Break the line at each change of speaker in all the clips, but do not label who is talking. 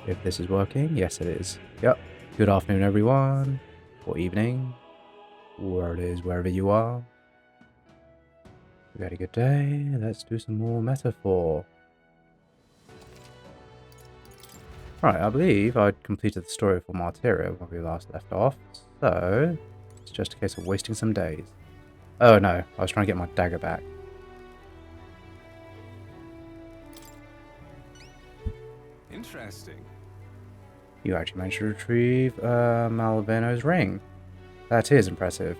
If this is working, yes it is. Yep. Good afternoon everyone, or evening, where it is, wherever you are. We had a good day, let's do some more metaphor. Right, I believe I'd completed the story for Martira when we last left off, so it's just a case of wasting some days. Oh no, I was trying to get my dagger back.
Interesting.
You actually managed to retrieve Malvino's ring. That is impressive.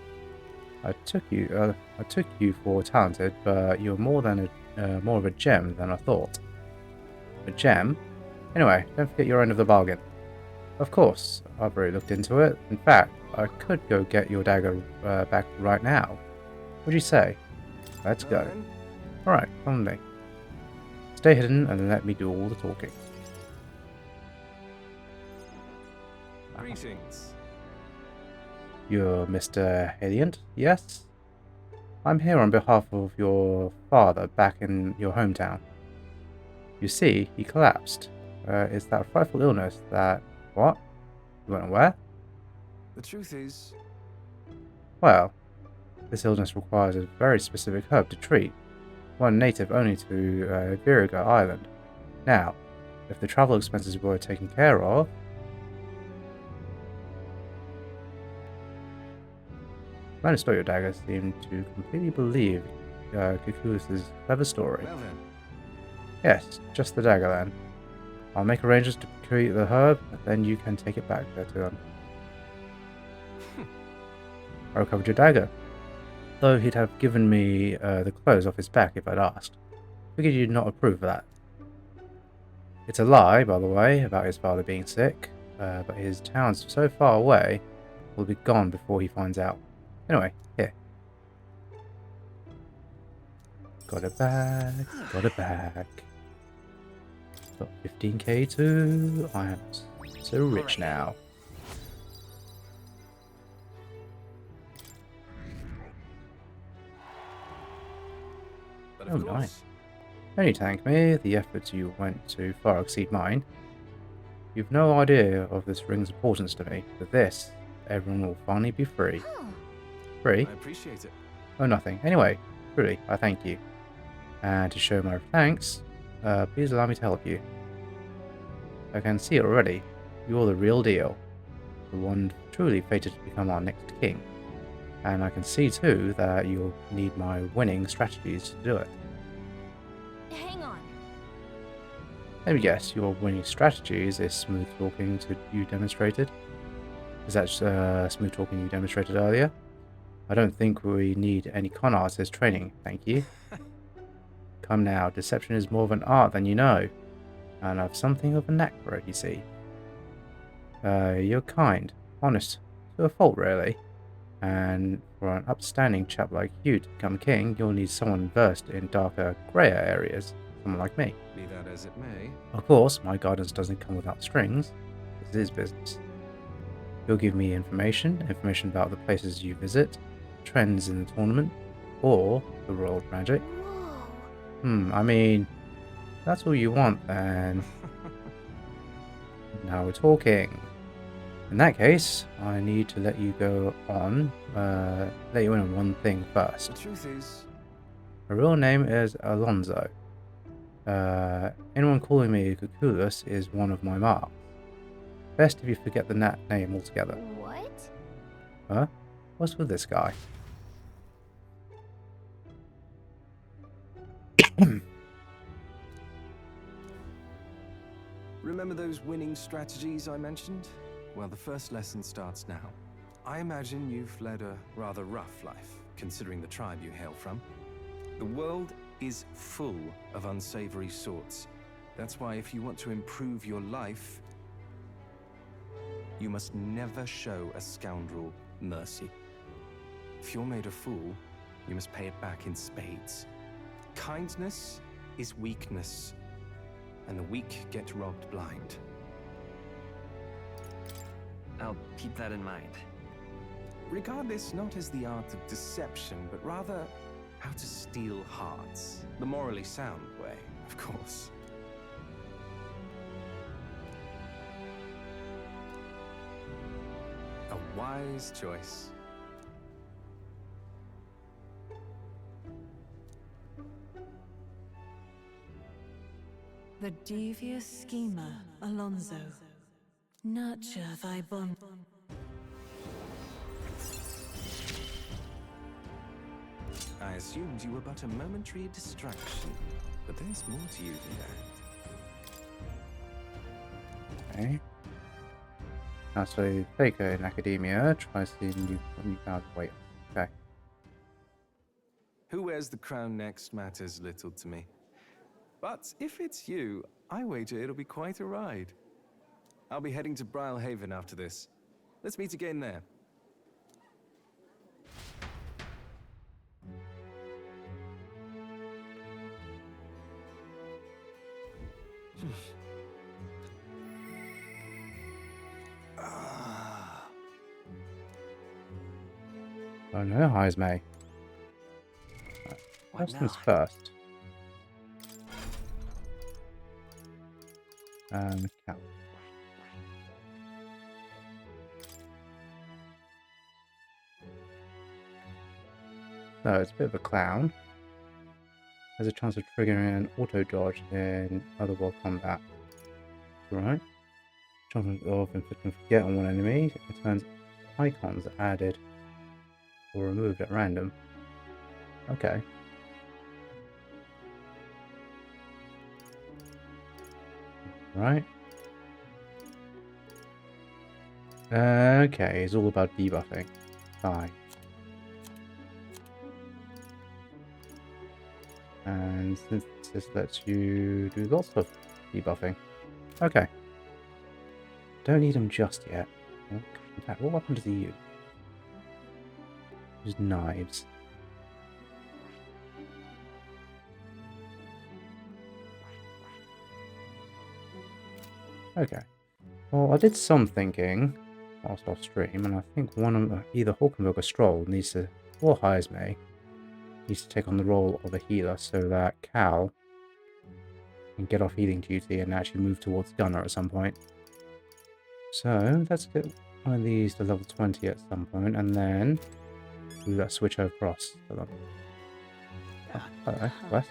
I took you for talented, but you're more of a gem than I thought. A gem? Anyway, don't forget your end of the bargain. Of course, I've already looked into it. In fact, I could go get your dagger back right now. What'd you say? Let's go.
Then,
Alright, come with me. Stay hidden and let me do all the talking.
greetings.
You're Mr. Heliant, yes? I'm here on behalf of your father back in your hometown. You see, he collapsed. It's that frightful illness that... What? You weren't aware?
The truth is,
Well, this illness requires a very specific herb to treat, one native only to Viriga Island. Now, if the travel expenses were taken care of... The man who stole your dagger seemed to completely believe Cuculus' clever story.
well then,
Yes, just the dagger then. I'll make arrangements to procure the herb, and then you can take it back there to them. I recovered your dagger, though he'd have given me the clothes off his back if I'd asked. Figured you'd not approve of that. It's a lie, by the way, about his father being sick, but his town's so far away, will be gone before he finds out. Anyway, here. Got it back, got it back. Got 15k too. I am so rich now.
but
Oh,
of course,
nice. Don't you thank me, the efforts you went to far exceed mine. You've no idea of this ring's importance to me. With this, everyone will finally be free. Free?
I appreciate it.
Oh, nothing. Anyway, truly, I thank you. And to show my thanks, please allow me to help you. I can see already, you're the real deal. The one truly fated to become our next king. And I can see too that you'll need my winning strategies to do it.
Hang on.
Let me guess, your winning strategies is smooth talking you demonstrated? Is that smooth talking you demonstrated earlier? I don't think we need any con artist training, thank you. Come now, deception is more of an art than you know, and I've something of a knack for it, you see. You're kind, honest, to a fault really, and for an upstanding chap like you to become king, you'll need someone versed in darker, greyer areas, someone like me.
Be that as it may.
Of course, my guidance doesn't come without strings. This is business. You'll give me information about the places you visit, trends in the tournament, or the world magic.
Whoa.
I mean, that's all you want, then. Now we're talking. In that case, I need to let you let you in on one thing
The
first.
truth is,
My real name is Alonso. Anyone calling me Cuculus is one of my marks. Best if you forget the name altogether.
What?
Huh? What's with this guy?
remember those winning strategies I mentioned? Well, the first lesson starts now. I imagine you've led a rather rough life, considering the tribe you hail from. The world is full of unsavory sorts. That's why if you want to improve your life, you must never show a scoundrel mercy. If you're made a fool, you must pay it back in spades. Kindness is weakness, and the weak get robbed blind.
I'll keep that in mind.
Regard this not as the art of deception, but rather how to steal hearts. The morally sound way, of course. Wise choice.
The devious schemer, Alonso. Nurture thy bond.
I assumed you were but a momentary distraction, but there's more to you than that.
Okay. Now, so Faker in academia tries to new powers. Wait. Okay.
Who wears the crown next matters little to me. But if it's you, I wager it'll be quite a ride. I'll be heading to Brilehaven after this. Let's meet again there.
Oh no, Heismay.
What
First things
now?
first. Cal. So it's a bit of a clown. There's a chance of triggering an auto dodge in otherworld combat. Right. Chance of inflicting forget on one enemy. It turns icons added or removed at random. Okay. Right. Okay, it's all about debuffing. Fine. And since this lets you do lots of debuffing. Okay. Don't need him just yet. In fact, what weapon does he use? Use knives. Okay. Well, I did some thinking whilst off stream, and I think one of either Hulkenberg or Stroll needs to, or Heismay, needs to take on the role of a healer so that Cal can get off healing duty and actually move towards Gunner at some point. So let's get one of these to level 20 at some point, and then do that switch across. Oh, hello, Wes.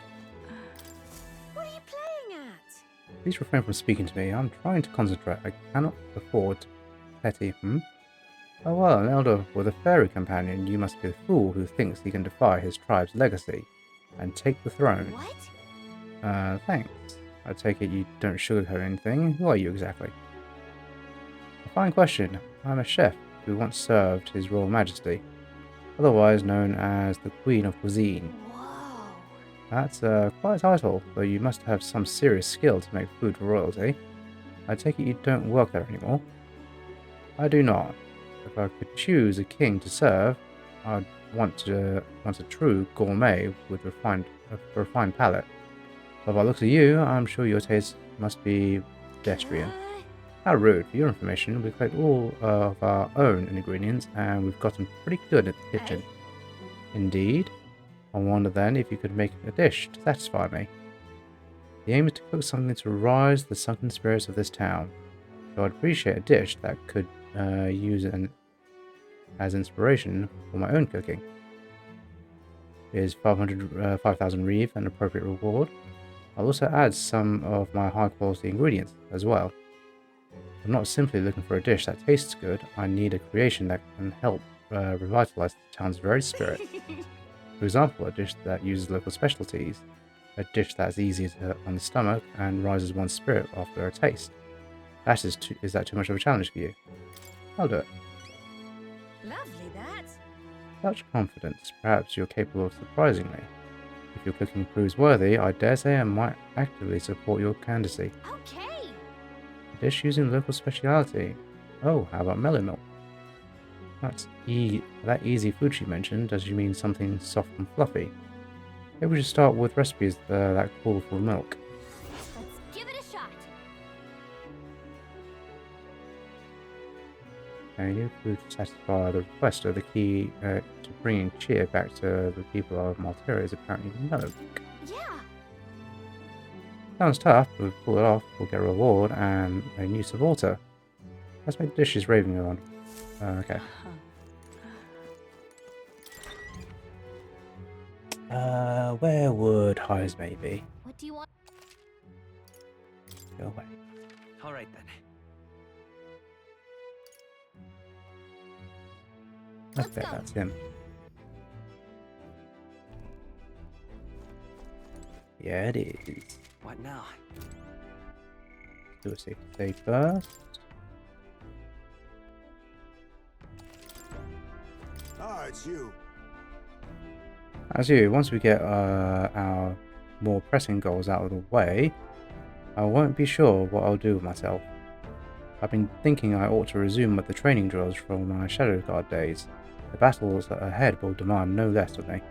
What are you playing at?
Please refrain from speaking to me. I'm trying to concentrate. I cannot afford petty. Oh well, an elder with a fairy companion, you must be the fool who thinks he can defy his tribe's legacy and take the throne.
What?
Thanks. I take it you don't sugarcoat anything. Who are you exactly? A fine question. I'm a chef who once served His Royal Majesty, otherwise known as the Queen of Cuisine.
Whoa.
That's quite a title, though you must have some serious skill to make food for royalty. I take it you don't work there anymore? I do not. If I could choose a king to serve, I'd want a true gourmet with a refined palate. But by the looks of you, I'm sure your taste must be pedestrian.
What?
How rude. For your information, we collect all of our own ingredients, and we've gotten pretty good at the kitchen. Indeed. I wonder then if you could make a dish to satisfy me. The aim is to cook something to rise the sunken spirits of this town. So I'd appreciate a dish that could use as inspiration for my own cooking. Is 5,000 reeve an appropriate reward? I'll also add some of my high quality ingredients as well. I'm not simply looking for a dish that tastes good, I need a creation that can help revitalize the town's very spirit. For example, a dish that uses local specialties, a dish that's easy on the stomach and rises one's spirit after a taste. Is that too much of a challenge for you? I'll do it.
Lovely that.
Such confidence, perhaps you're capable of surprising me. If your cooking proves worthy, I dare say I might actively support your candidacy.
Okay.
A dish using local speciality. Oh, how about melon milk? That easy food she mentioned, does she mean something soft and fluffy? Maybe we should start with recipes that call for milk.
Let's give it a shot.
Your food to satisfy the request of the key to bringing cheer back to the people of Martira is apparently melon milk.
Yeah.
Sounds tough, but if we pull it off, we'll get a reward and a new supporter. Let's make dishes raving on. Okay. Where would Heismay be?
What do you want?
Go away.
All right then.
I
Let's
bet
go.
that's him. Yeah, it is.
What now?
Do a safety save first.
Ah, it's you.
As you, once we get our more pressing goals out of the way, I won't be sure what I'll do with myself. I've been thinking I ought to resume with the training drills from my Shadow Guard days. The battles ahead will demand no less of me.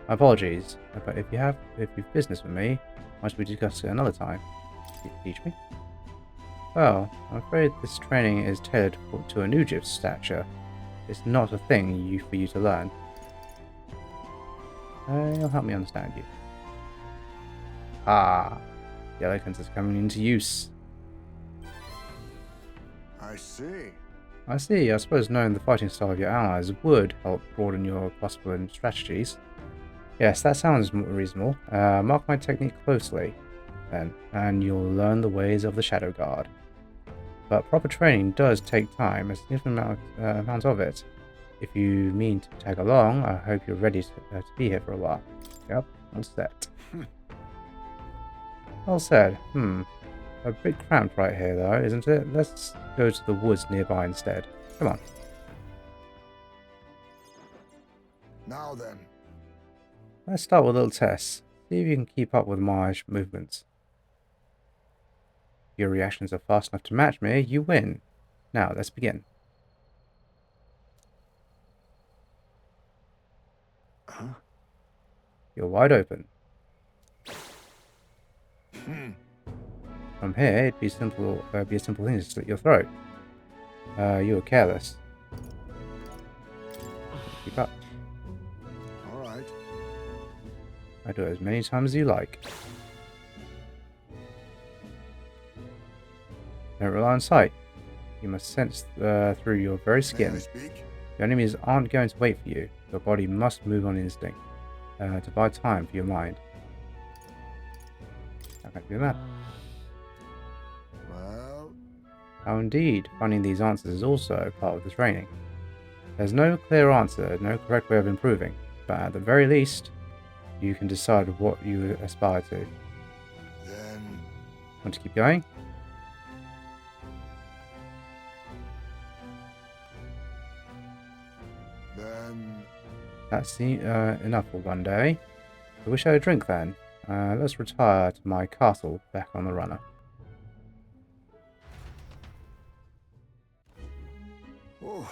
My apologies, but if you've business with me, why don't we discuss it another time? Teach me? Well, I'm afraid this training is tailored to a Nujib's stature. It's not a thing for you to learn. You'll help me understand you. Ah, the elegance is coming into use.
I see.
I see. I suppose knowing the fighting style of your allies would help broaden your possible strategies. Yes, that sounds reasonable. Mark my technique closely, then, and you'll learn the ways of the Shadow Guard. But proper training does take time, a significant amount of it. If you mean to tag along, I hope you're ready to be here for a while. Yep, all set. All said. A bit cramped right here, though, isn't it? Let's go to the woods nearby instead. Come on.
Now then.
Let's start with a little test. See if you can keep up with my movements. If your reactions are fast enough to match me, you win. Now, let's begin.
Huh?
You're wide open. From here, it'd be a simple thing to slit your throat. You were careless. Keep up.
All right.
I do it as many times as you like. Don't rely on sight. You must sense through your very
May I
skin.
speak?
Your enemies aren't going to wait for you. Your body must move on instinct to buy time for your mind. How can I do that?
Well,
How indeed, finding these answers is also part of the training. There's no clear answer, no correct way of improving, but at the very least, you can decide what you aspire to.
then
Want to keep going? That's enough for one day. I wish I had a drink then. Let's retire to my castle back on the runner.
oh,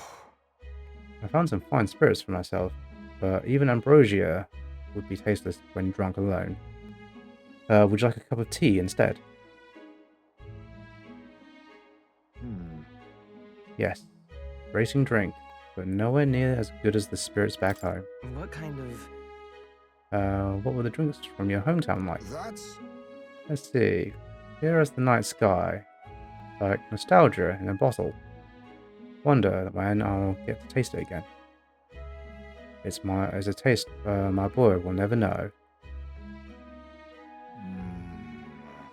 I found some fine spirits for myself, but even ambrosia would be tasteless when drunk alone. Would you like a cup of tea instead? Yes, racing drink, but nowhere near as good as the spirits back home.
What kind of...
What were the drinks from your hometown like?
that's
Let's see. Clear as the night sky. Like nostalgia in a bottle. Wonder when I'll get to taste it again. It's a taste my boy will never know.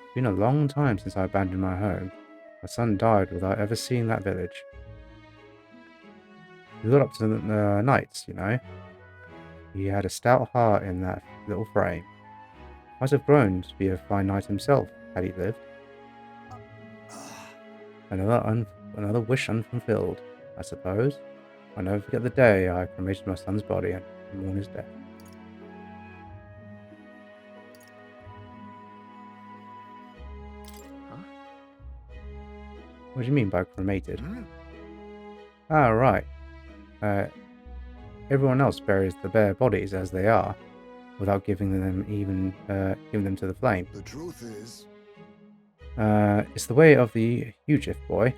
It's been a long time since I abandoned my home. My son died without ever seeing that village. He got up to the nights, you know. He had a stout heart in that little frame. Might have grown to be a fine knight himself had he lived. Another wish unfulfilled, I suppose. I'll never forget the day I cremated my son's body and mourn his death.
Huh?
What do you mean by cremated?
Hmm?
Ah, right. Everyone else buries the bare bodies as they are, without giving them to the flame.
The truth is,
It's the way of the Hugif boy.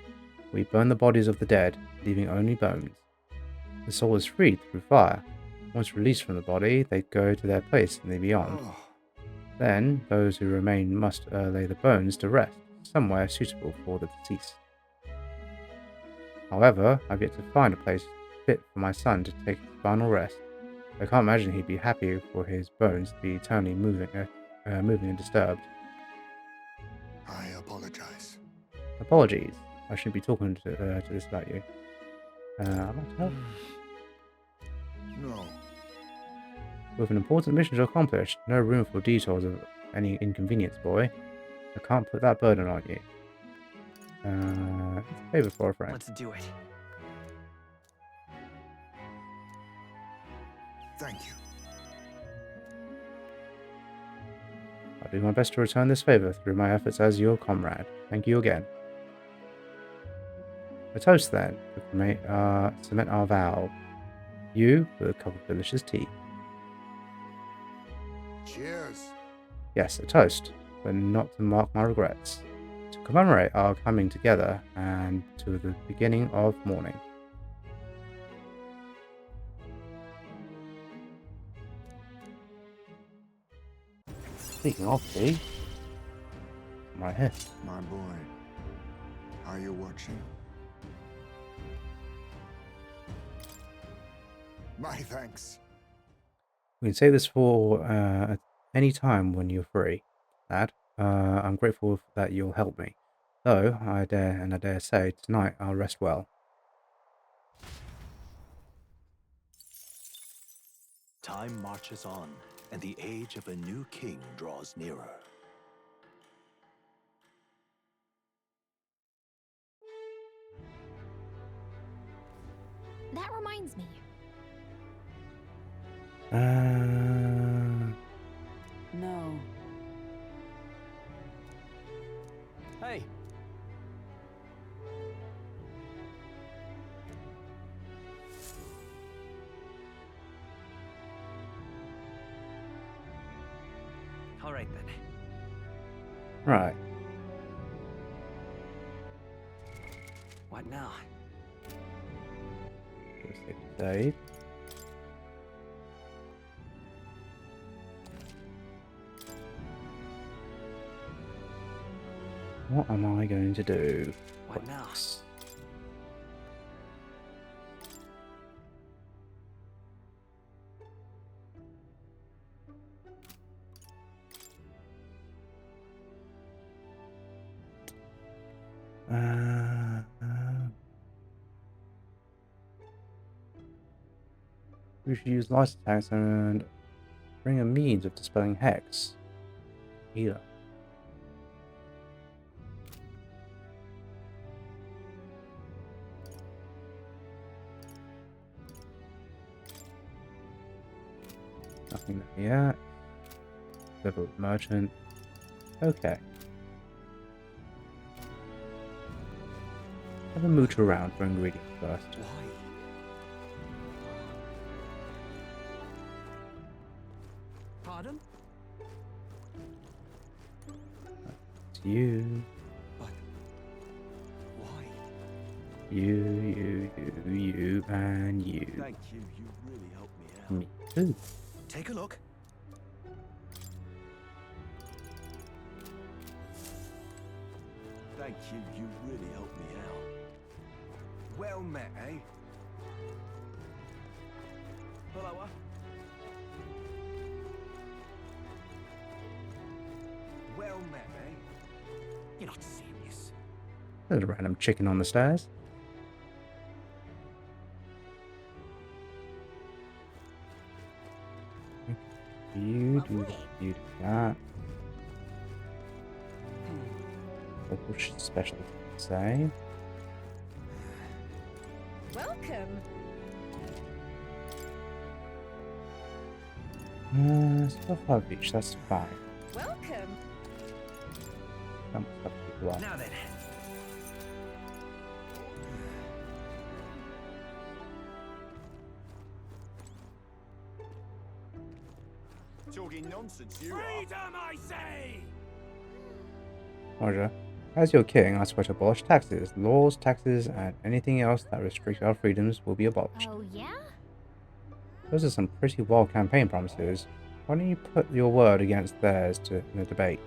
We burn the bodies of the dead, leaving only bones. The soul is freed through fire. Once released from the body, they go to their place in the beyond.
oh,
Then, those who remain must lay the bones to rest, somewhere suitable for the deceased. However, I've yet to find a place fit for my son to take his final rest. I can't imagine he'd be happy for his bones to be eternally moving and disturbed.
I apologize.
Apologies. I shouldn't be talking to this about you. I'd like to help.
No.
With an important mission to accomplish, no room for details of any inconvenience, boy. I can't put that burden on you. It's a favor for a friend.
Let's do it.
Thank you.
I'll do my best to return this favor through my efforts as your comrade. Thank you again. A toast, then, to cement our vow. You with a cup of delicious tea.
Cheers.
Yes, a toast, but not to mark my regrets. To commemorate our coming together and to the beginning of morning. Speaking of tea, I'm right here.
My boy, are you watching? My thanks.
We can say this for any time when you're free, lad. I'm grateful that you'll help me. Though, I dare say, tonight I'll rest well.
Time marches on, and the age of a new king draws nearer.
That reminds me.
No.
Hey. All right then.
Right.
What now?
Just hit save. What am I going to do?
What now?
We should use light attacks and bring a means of dispelling hex. Either. Nothing there yet. Level merchant. Okay. Have a mooch around for ingredients first.
Why?
Pardon?
It's you.
But why?
You, and you.
Thank you. You really helped me out.
Me too.
Take a look. Thank you. You really helped me out.
Well met, eh?
Hello.
Well met, eh?
You're not serious.
There's a random chicken on the stairs. You do that. Local special say.
Welcome.
Stuff I've reached, that's fine.
Welcome.
Some stuff people are.
Now then.
Talking nonsense, you
Freedom, I say!
Roger. As your king, I swear to abolish taxes. Laws, taxes, and anything else that restricts our freedoms will be abolished.
Oh, yeah?
Those are some pretty wild campaign promises. Why don't you put your word against theirs in a debate?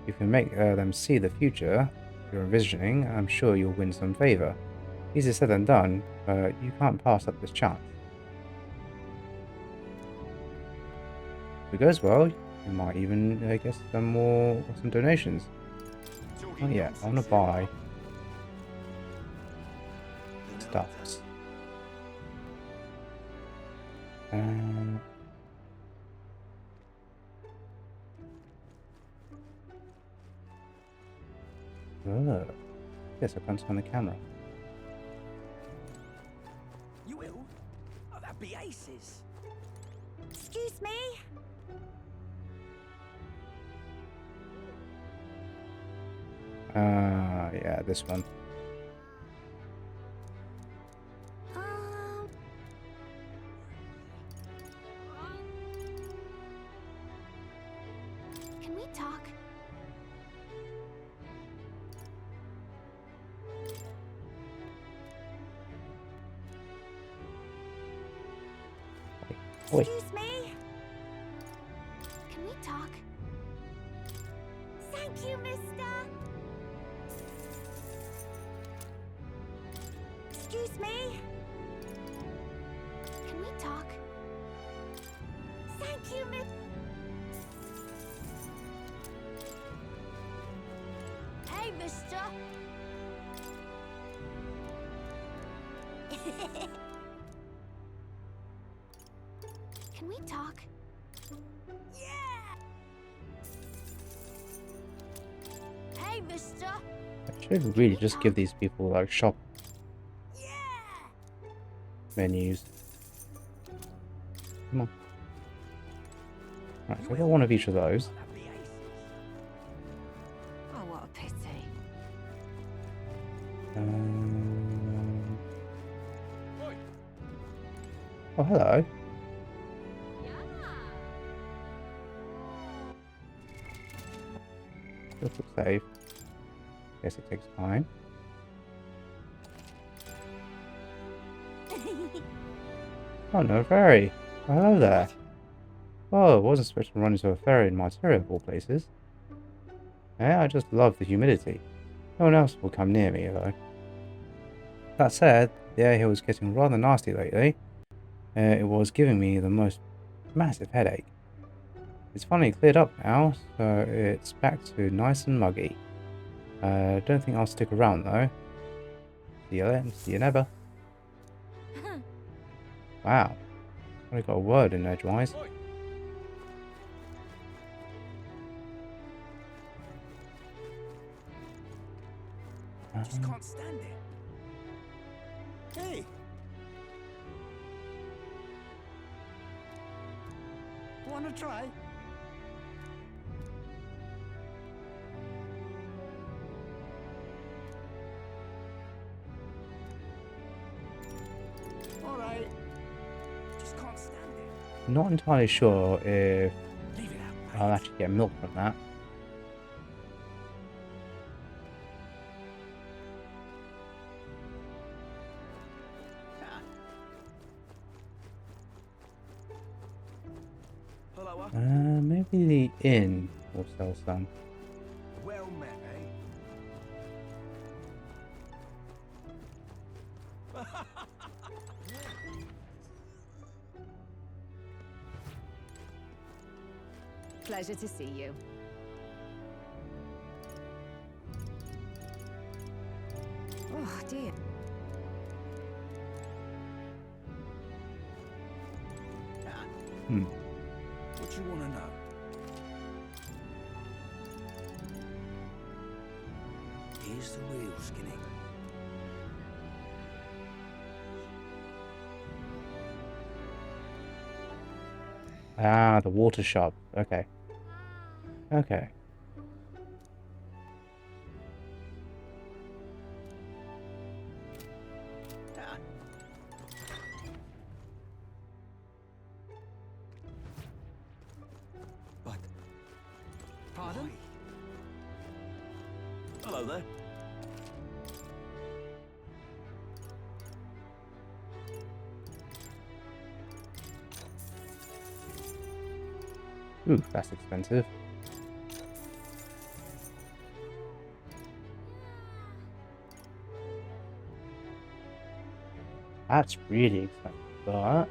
If you make them see the future you're envisioning, I'm sure you'll win some favor. Easier said than done, but you can't pass up this chance. If it goes well, you might even get some donations. Oh yeah, I want to buy stuffs. Yes, I can't turn the camera.
You will? Oh, that'd be aces.
Excuse me?
Yeah, this one.
Can we talk?
Oi.
Excuse me? Can we talk? Thank you, mister. Excuse me? Can we talk? Thank you, miss. Hey, mister. Can we talk? Yeah! Hey, mister.
I should really just give these people like shop
Yeah!
menus. Come on. Right, so I got one of each of those.
Oh, that'd be aces.
Oh, what a pity.
Oh, hello. Let's save. Guess it takes time. Oh, no ferry. Oh, hello there. Oh, I wasn't expecting to run into a ferry in Martira of all places. Yeah, I just love the humidity. No one else will come near me, though. That said, the air here was getting rather nasty lately. It was giving me the most massive headache. It's finally cleared up now, so it's back to nice and muggy. Don't think I'll stick around, though. See you then, see you never. Wow. Only got a word in edgewise.
Just can't stand it. Hey! Wanna try? Alright. Just can't stand it.
Not entirely sure if
Leave it out.
I'll actually get milk from that.
Hello,
Maybe the inn will sell some.
well met, eh?
Pleasure to see you. Oh, dear.
What you wanna know? Here's the real skinny.
Ah, the water shop. Okay. Okay.
But... Pardon? Hello there.
Ooh, that's expensive. That's really expensive, but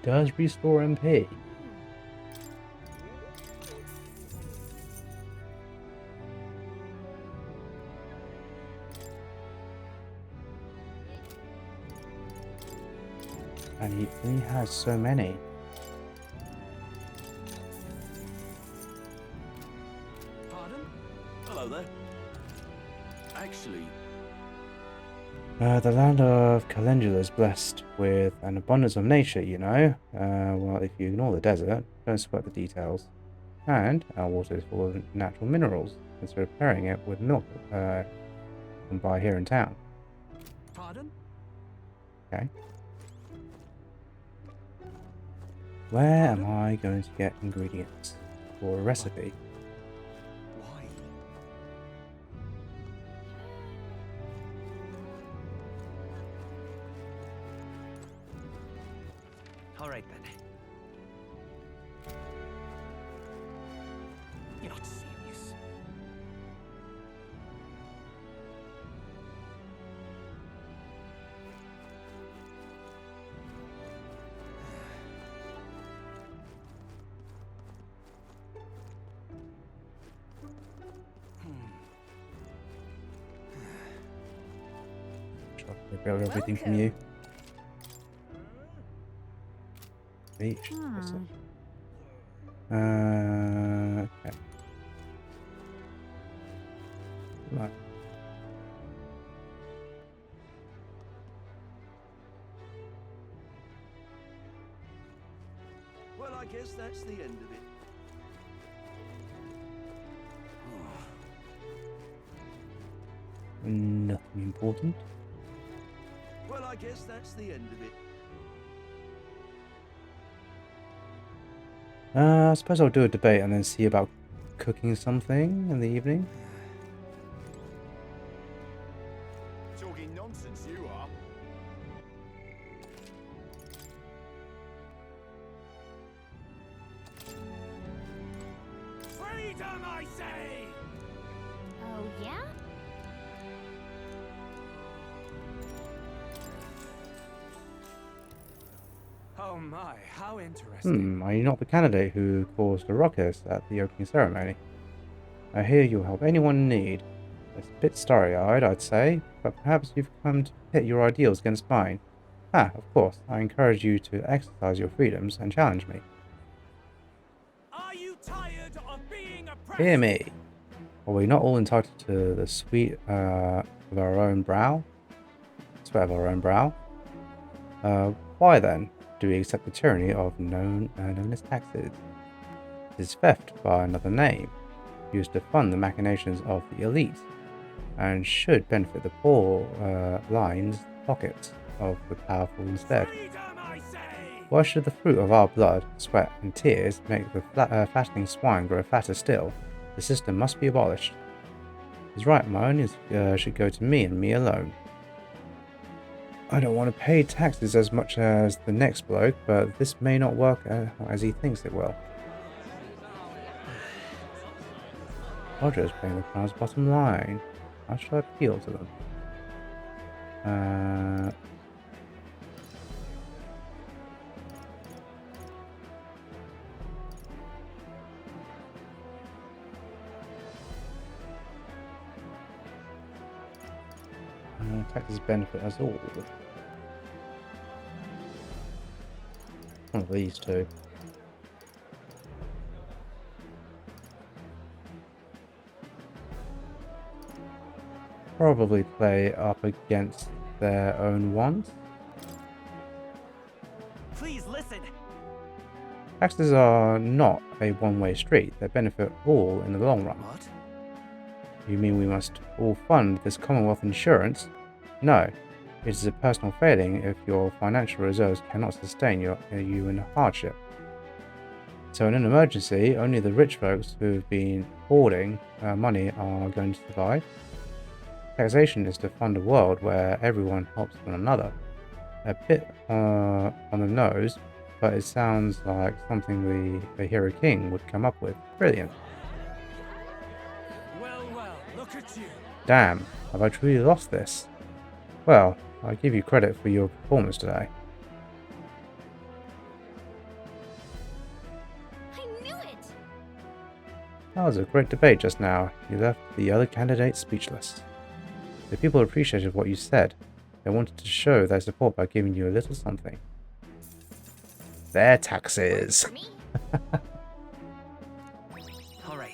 does restore MP. And he only has so many.
Pardon?
Hello there. Actually,
The land of Calendula is blessed with an abundance of nature, you know. Well, if you ignore the desert, don't sweat the details. And our water is full of natural minerals. Instead of pairing it with milk you can buy here in town.
Pardon?
Okay. Where am I going to get ingredients for a recipe?
why?
All right then. You're not serious.
Sure, I'll grab everything from you. Beach. Okay. Right.
Well, I guess that's the end of it.
Nothing important.
Well, I guess that's the end of it.
I suppose I'll do a debate and then see about cooking something in the evening.
Talking nonsense, you are.
Freedom, I say!
Oh, yeah?
Oh my, how interesting.
Are you not the candidate who caused a ruckus at the opening ceremony? I hear you'll help anyone in need. It's a bit starry-eyed, I'd say, but perhaps you've come to pit your ideals against mine. Ah, of course, I encourage you to exercise your freedoms and challenge me.
Are you tired of being oppressed?
Hear me! Are we not all entitled to the sweet of our own brow? Sweat of our own brow? Why then do we accept the tyranny of known as taxes? It is theft by another name, used to fund the machinations of the elite, and should benefit the poor lines pockets of the powerful instead.
Freedom, I say!
Why should the fruit of our blood, sweat, and tears make the fattening swine grow fatter still? The system must be abolished. His right mind should go to me and me alone. I don't want to pay taxes as much as the next bloke, but this may not work as he thinks it will. Roger's paying the crowd's bottom line. How should I appeal to them? Taxes benefit us all. One of these two. Probably play up against their own wants.
Please listen.
Taxes are not a one-way street. They benefit all in the long run.
What?
You mean we must all fund this Commonwealth insurance? No. It is a personal failing if your financial reserves cannot sustain you in hardship. So in an emergency, only the rich folks who've been hoarding money are going to survive. Taxation is to fund a world where everyone helps one another. A bit on the nose, but it sounds like something the hero king would come up with. Brilliant.
Well, look at you.
Damn, have I truly lost this? Well, I give you credit for your performance today.
I knew it!
That was a great debate just now. You left the other candidates speechless. The people appreciated what you said. They wanted to show their support by giving you a little something. Their taxes.
For me?
All right.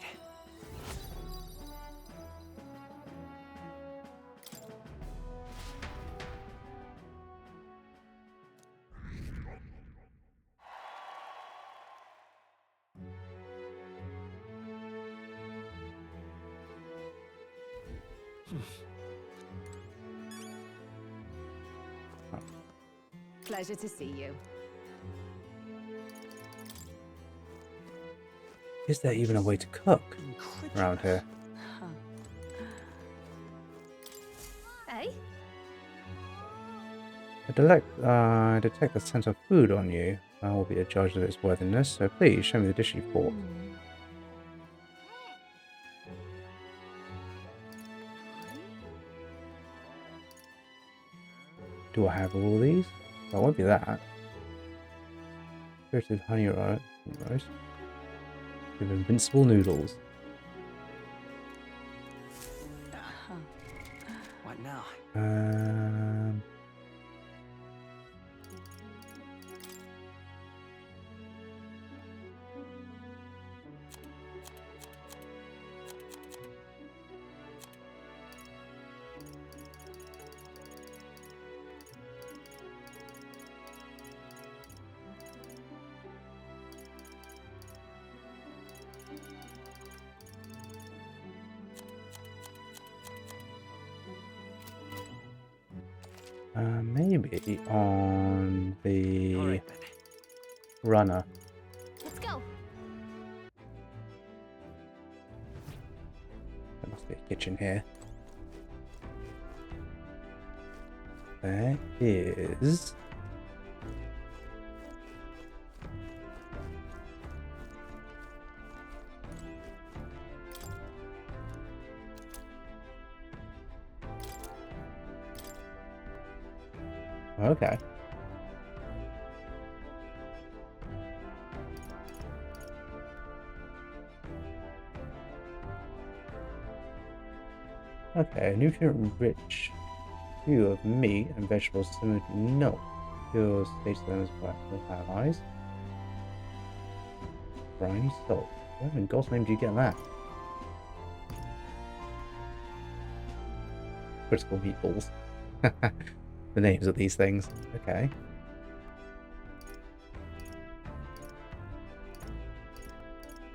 Pleasure to see you.
Is there even a way to cook around here?
Hey?
I detect the scent of food on you. I will be a judge of its worthiness, so please show me the dish you brought. Do I have all these? That won't be that. Spirited honey roast. With invincible noodles.
What now?
Maybe on the
All right, then.
runner.
Let's go.
There must be a kitchen here. There is. Okay. Okay, nutrient-rich stew of meat and vegetables similar to milk. Pure stage lemons black with allies. Briny salt. Where in God's name do you get that? Critical meatballs. The names of these things. Okay.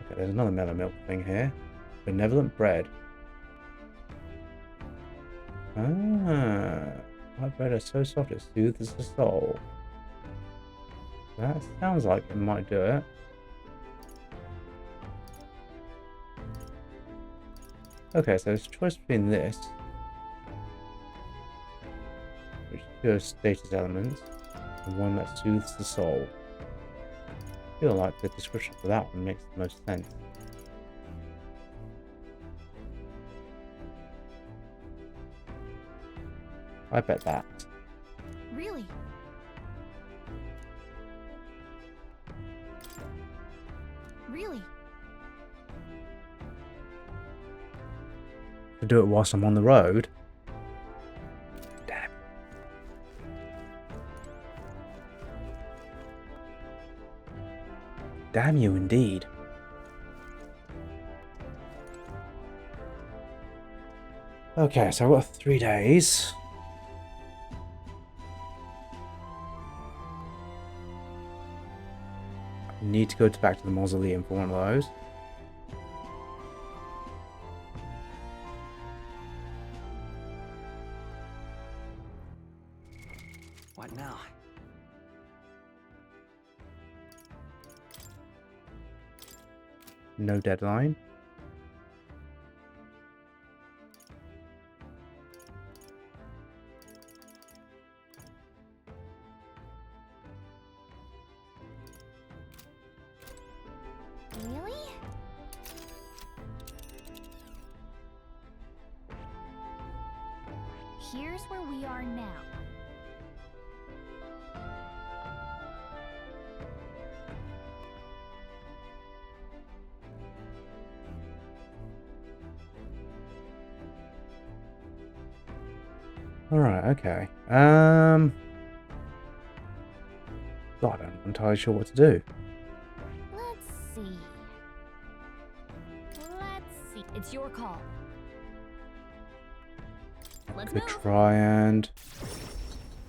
Okay, there's another mellow milk thing here. Benevolent bread. Ah, white bread is so soft it soothes the soul. That sounds like it might do it. Okay, so there's a choice between this, which is pure status elements, and one that soothes the soul. I feel like the description for that one makes the most sense. I bet that.
Really? Really?
To do it whilst I'm on the road. Damn. Damn you indeed. Okay, so I've got 3 days. I need to go back to the Mausoleum for one of those.
What now?
No deadline.
Really? Here's where we are now.
Alright, okay. God, I'm not entirely sure what to do.
Let's see. Let's see. It's your call. Let's
Could
move.
try and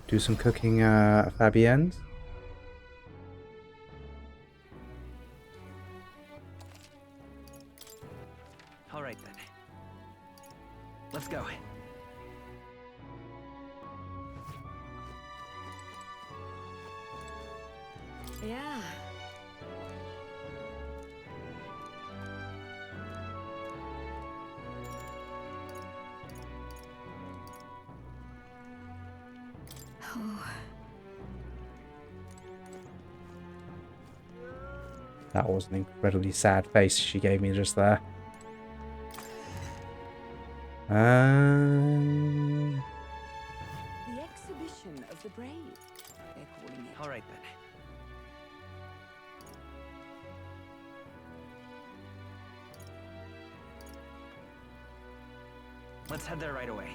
do some cooking at Fabienne's.
All right then. Let's go.
Yeah. Oh,
That was an incredibly sad face she gave me just there. Um,
The exhibition of the brave, they're calling it.
All right then. Let's head there right away.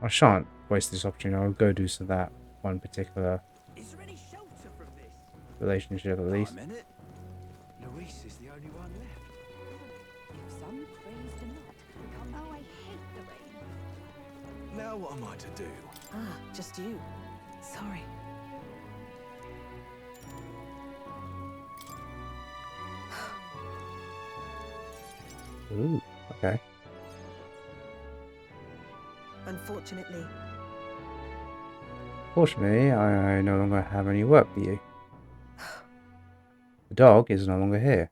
I shan't waste this opportunity. I'll go do some of that one particular
Is there any shelter from this?
relationship at least.
I'm in it. Luis is the only one left.
If some praise do not become.
Oh, I hate the rain.
Now what am I to do?
ah, just you. Sorry.
Ooh, okay.
Unfortunately,
Fortunately, I no longer have any work for you. The dog is no longer here.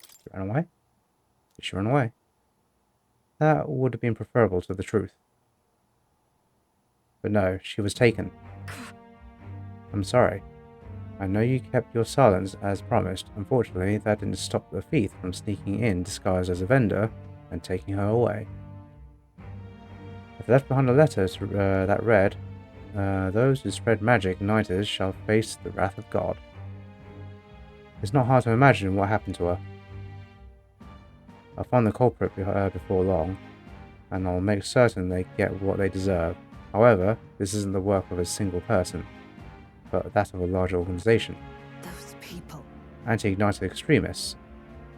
She ran away? Did she run away? That would have been preferable to the truth. But no, she was taken. I'm sorry. I know you kept your silence as promised. Unfortunately, that didn't stop the thief from sneaking in disguised as a vendor and taking her away. I've left behind a letter that read, those who spread magic nighters shall face the wrath of God. It's not hard to imagine what happened to her. I'll find the culprit before long, and I'll make certain they get what they deserve. However, this isn't the work of a single person, but that of a large organization.
those people.
Anti-Ignited extremists.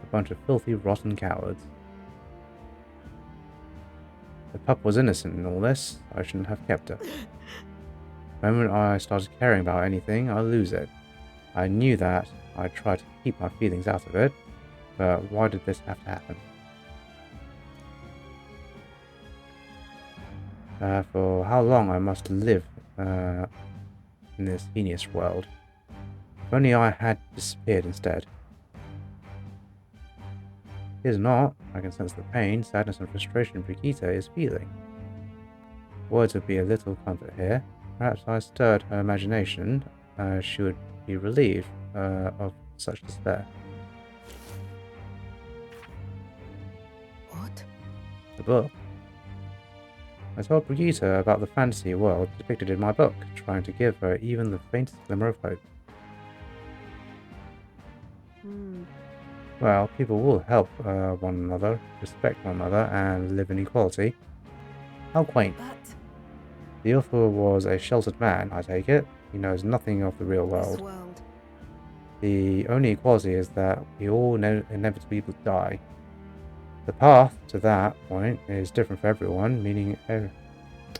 A bunch of filthy, rotten cowards. The pup was innocent in all this. I shouldn't have kept her. The moment I started caring about anything, I lose it. I knew that. I tried to keep my feelings out of it, but why did this have to happen? For how long I must live in this heinous world. If only I had disappeared instead. It is not. I can sense the pain, sadness and frustration Brigitta is feeling. Words would be a little comfort here. Perhaps I stirred her imagination. She would be relieved of such despair.
What?
The book. I told Brigitta about the fantasy world depicted in my book, trying to give her even the faintest glimmer of hope. Well, people will help one another, respect one another, and live in equality. How quaint.
But
The author was a sheltered man, I take it. He knows nothing of the real
this
world.
world.
The only equality is that we all inevitably die. The path to that point is different for everyone, meaning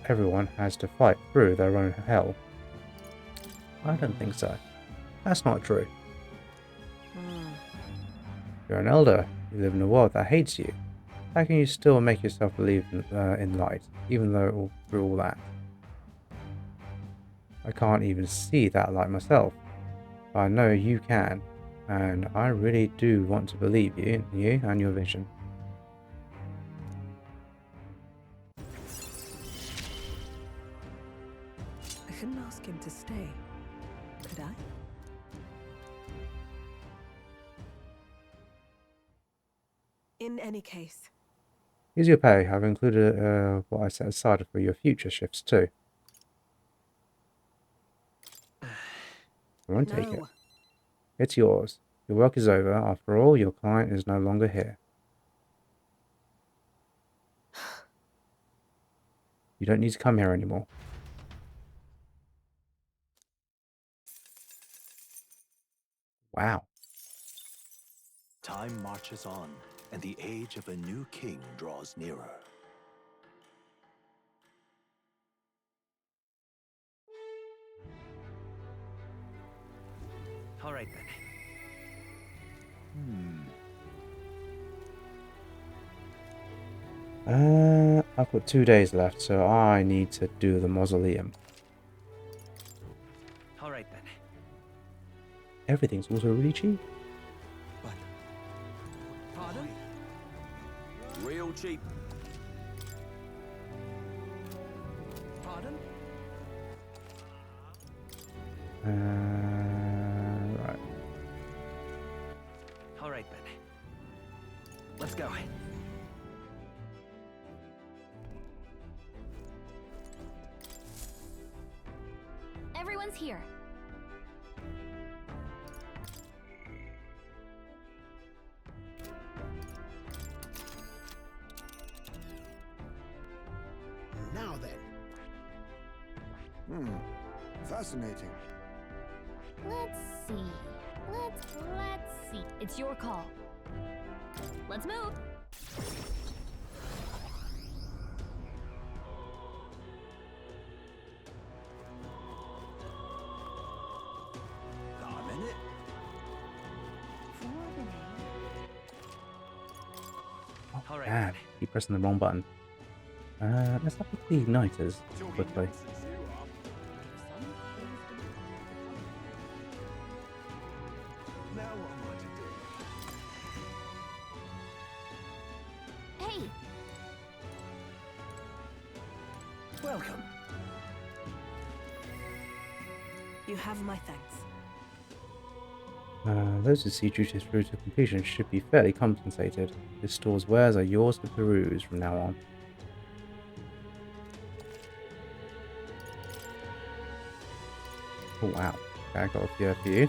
everyone has to fight through their own hell. I don't think so. That's not true. You're an elder. You live in a world that hates you. How can you still make yourself believe in light, even though through all that? I can't even see that light myself. But I know you can, and I really do want to believe you and your vision.
I couldn't ask him to stay, could I? In any case,
Here's your pay. I've included what I set aside for your future shifts too. I won't take it.
no.
It's yours. Your work is over. After all, your client is no longer here. You don't need to come here anymore. Wow.
Time marches on, and the age of a new king draws nearer.
All right then.
I've got 2 days left, so I need to do the Mausoleum.
All right then.
Everything's also really cheap.
Pardon? Real cheap. Pardon?
Right.
All right then. Let's go.
Everyone's here.
Now then. Fascinating.
Let's see. Let's see. It's your call. Let's move.
I'm in it.
All right.
Ah, keep pressing the wrong button. Let's have the igniters quickly.
Now what am I to do?
Hey,
Welcome.
You have my thanks.
Those who see duties through to completion should be fairly compensated. This store's wares are yours to peruse from now on. Oh wow. Okay, I got a few for you.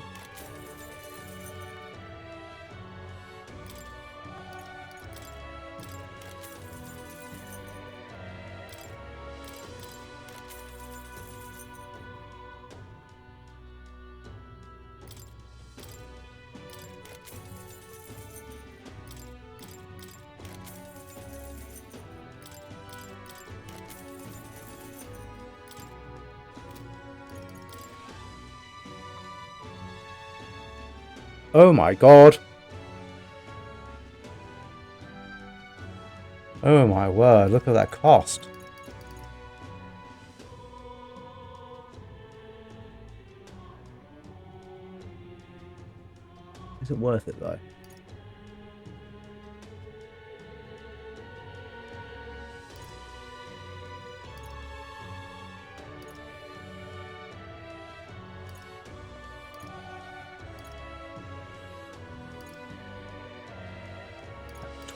Oh my god! Oh my word, look at that cost! Is it worth it though?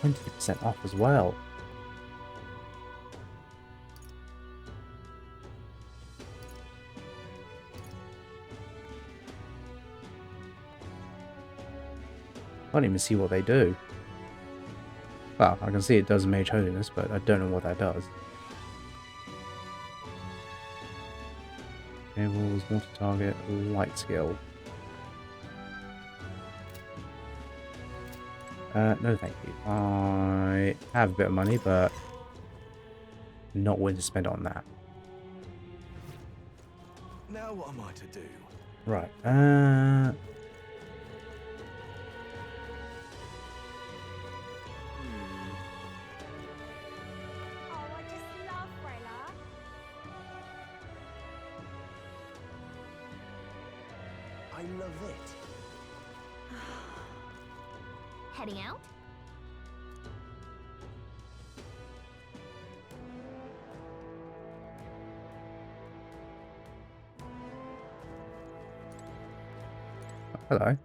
%20 off as well. I can't even see what they do. Well, I can see it does Mage Holiness, but I don't know what that does. Enables multi-target light skill. No thank you. I have a bit of money, but not willing to spend it on that.
Now what am I to do?
Right,
oh, I just love Rella.
I love it.
Heading out?
hello.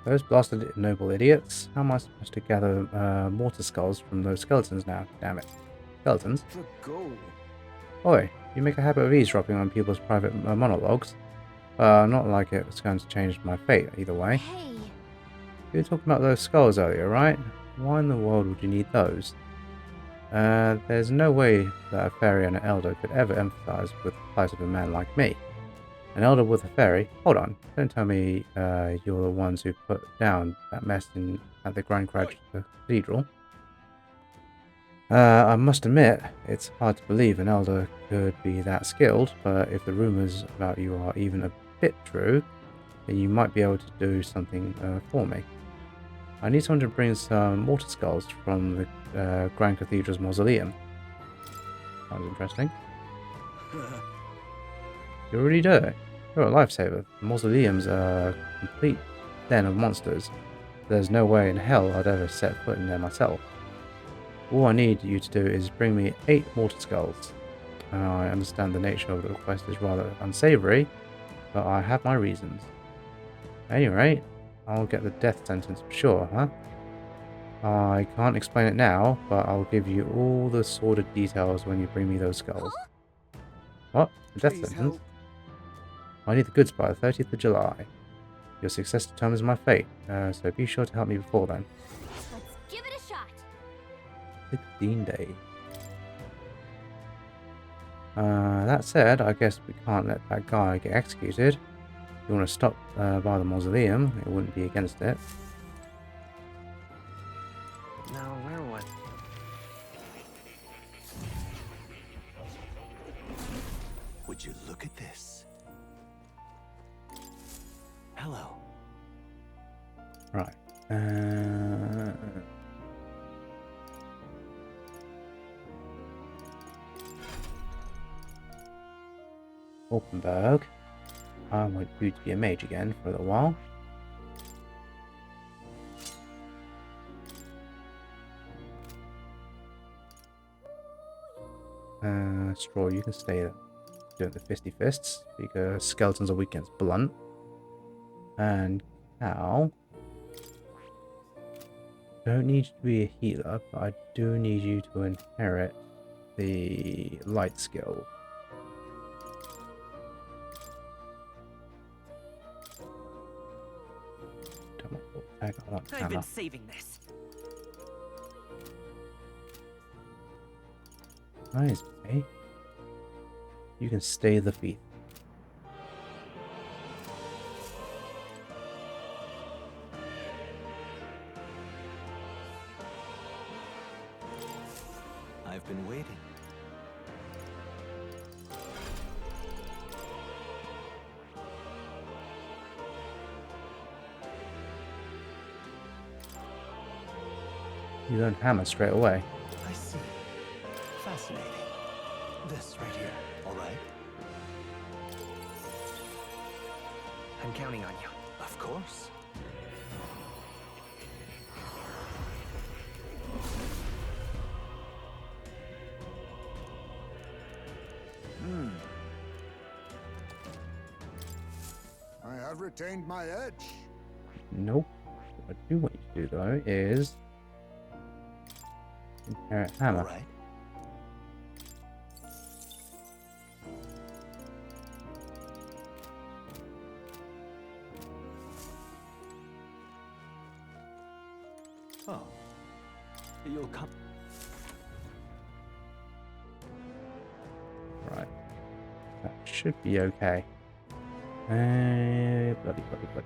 Those blasted noble idiots. How am I supposed to gather mortar skulls from those skeletons now? Damn it. Skeletons?
The goal.
Oi, you make a habit of eavesdropping on people's private monologues. Not like it's going to change my fate either way.
Hey,
You were talking about those skulls earlier, right? Why in the world would you need those? There's no way that a fairy and an elder could ever empathize with the plight of a man like me. An elder with a fairy? Hold on. Don't tell me you're the ones who put down that mess at the Grand Cathedral. I must admit, it's hard to believe an elder could be that skilled, but if the rumors about you are even a bit true, then you might be able to do something for me. I need someone to bring some mortar skulls from the Grand Cathedral's Mausoleum. Sounds interesting. You already do it. You're a lifesaver. The Mausoleum's a complete den of monsters. There's no way in hell I'd ever set foot in there myself. All I need you to do is bring me 8 mortar skulls. I understand the nature of the request is rather unsavory, but I have my reasons. At any rate, I'll get the death sentence for sure, huh? I can't explain it now, but I'll give you all the sordid details when you bring me those skulls. What? The death
Please
sentence?
help.
I need the goods by the 30th of July. Your success determines my fate, so be sure to help me before then.
Let's give it a shot.
16 days. That said, I guess we can't let that guy get executed. If you want to stop by the Mausoleum, it wouldn't be against it.
Now, where was...
Would you look at this? Hello.
Right. Orpenberg. I want you to be a mage again for a little while. Straw, you can stay there doing the fisty fists because skeletons are weak against blunt. And Cal, don't need you to be a healer, but I do need you to inherit the light skill.
I've been saving this.
Nice, eh? You can stay the thief.
I've been waiting.
You learn hammer straight away.
I see. Fascinating. This right here, all right?
I'm counting on you.
Of course.
I have retained my edge.
Nope. What I do want you to do though is inherit hammer.
All right. Oh, you'll come.
Right. That should be okay. Bloody,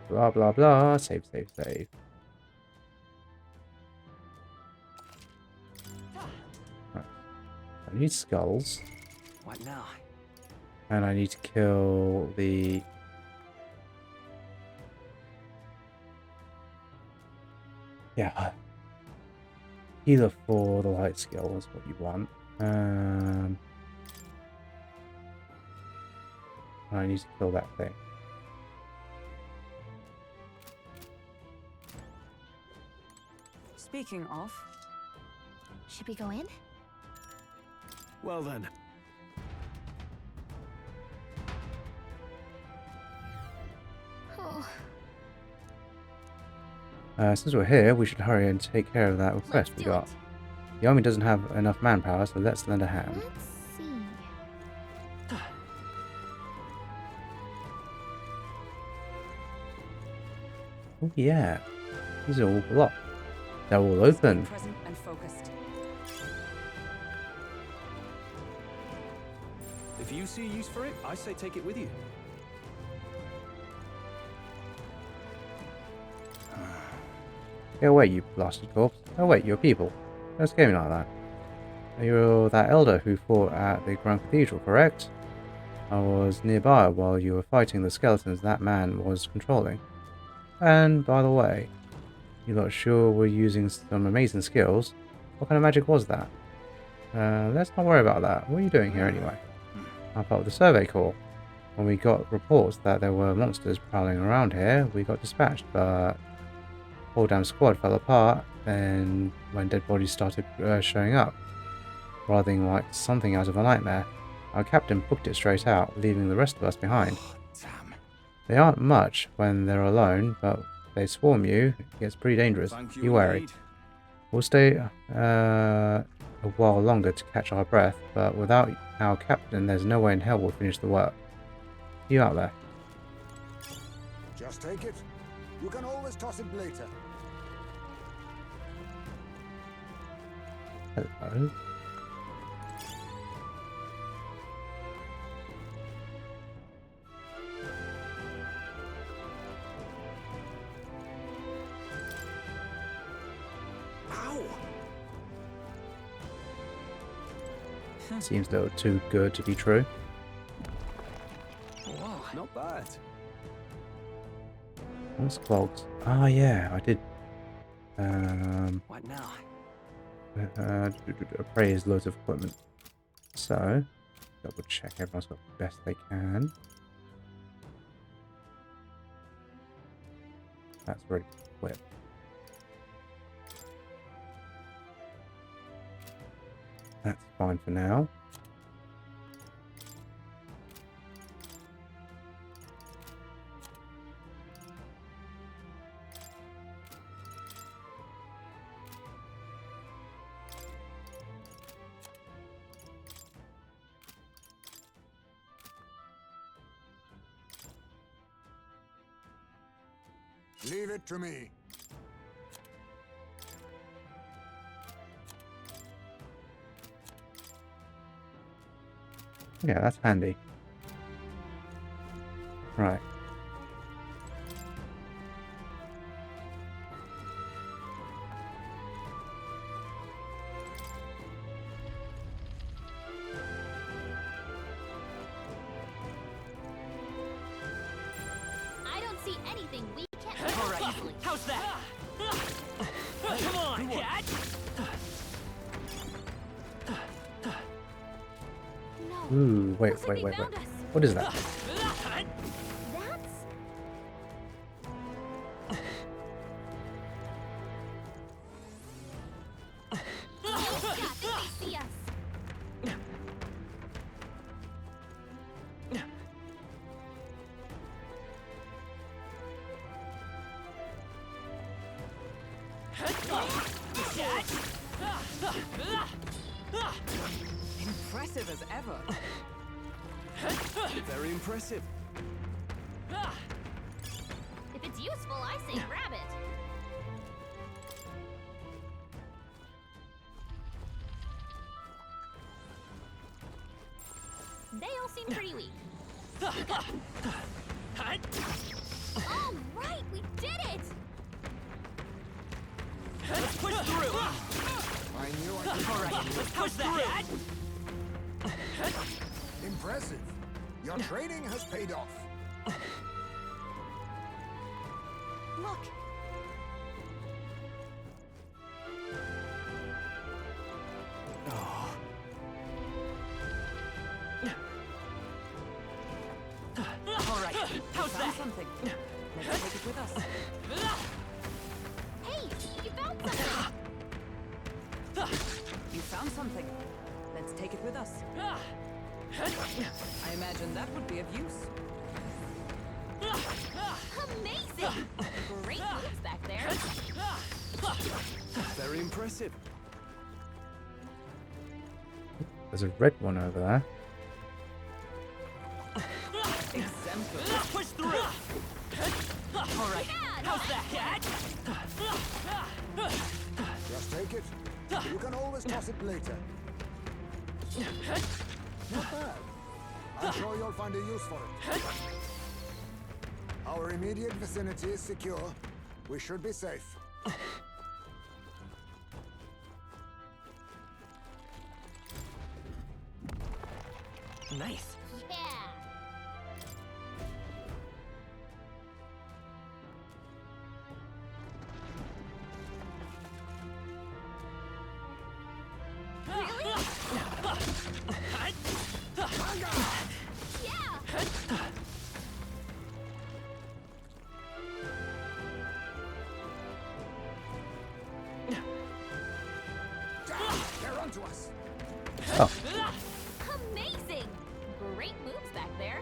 blah, blah, blah. Save, save, save. Right. I need skulls.
What now?
And I need to kill the... Yeah. Healer for the light skill is what you want. I need to kill that thing.
Speaking of,
Should we go in?
Well then.
Oh,
Since we're here, we should hurry and take care of that request
let's
we
do
got.
it.
The army doesn't have enough manpower, so let's lend a hand.
Let's see.
Oh yeah, these are all blocked. They're all open.
present and focused.
If you see use for it, I say take it with you.
Go away, you blasted corpse. Oh wait, you're people. Don't scare me like that. You're that elder who fought at the Grand Cathedral, correct? I was nearby while you were fighting the skeletons that man was controlling. And, by the way, you lot sure were using some amazing skills. What kind of magic was that? Let's not worry about that. What are you doing here anyway? I'm part of the Survey Corps. When we got reports that there were monsters prowling around here, we got dispatched, but the whole damn squad fell apart and when dead bodies started showing up. Rather than like something out of a nightmare, our captain booked it straight out, leaving the rest of us behind.
Oh, damn.
They aren't much when they're alone, but if they swarm you, it gets pretty dangerous.
Thank
Be wary.
indeed.
We'll stay a while longer to catch our breath, but without our captain, there's no way in hell we'll finish the work. You out there?
Just take it. You can always toss it later.
Hello. Seems a little too good to be true.
Wow, not bad.
What's clogs? Ah, yeah, I did.
What now?
Appraise loads of equipment. So, double check everyone's got the best they can. That's very quick. That's fine for now.
Leave it to me.
Yeah, that's handy. Right.
I don't see anything we can't
All right.
easily.
How's that? Come on, cat.
No.
Ooh, wait.
Looks like they found us.
What is that?
That's... They see us.
Impressive as ever.
Very impressive.
If it's useful, I say grab it. They all seem pretty weak. All right, we did it!
Let's push through.
I knew I could.
All right, let's push that.
Impressive. Your training has paid off.
Look,
All right, how's
Found
that?
something. Let's take it with us.
hey, you found something!
You found something. Let's take it with us. I imagine that would be of use.
Amazing! Great moves back there.
Very impressive.
There's a red one over there.
Exemplary.
Let's push through. All right, how's that, cat?
Just take it. You can always toss it later. Not bad. I'm sure you'll find a use for it. Our immediate vicinity is secure. We should be safe.
Nice.
Yeah.
They're onto us.
Oh,
Amazing! Great moves back there.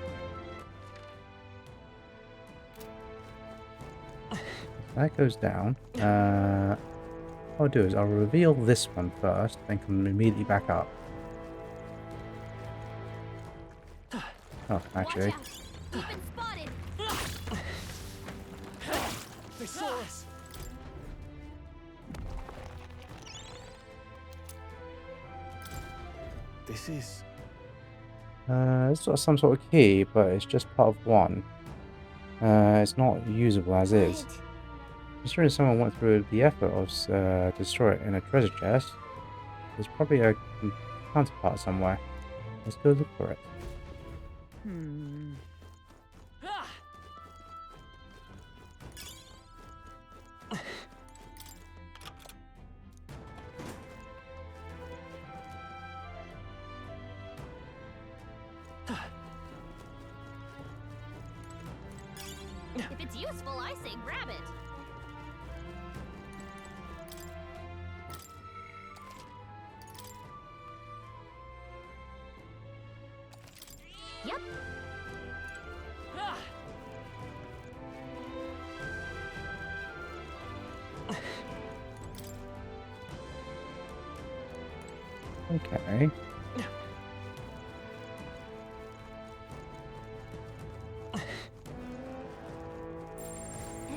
that goes down. What I'll do is I'll reveal this one first, then come immediately back up. Oh, actually.
Watch out. You've been spotted.
They saw us.
This is...
It's got some sort of key, but it's just part of one. It's not usable as is.
Right.
Considering someone went through the effort of destroy it in a treasure chest, there's probably a counterpart somewhere. Let's go look for it.
If it's useful, I say grab it. Yep.
Okay.
Enemy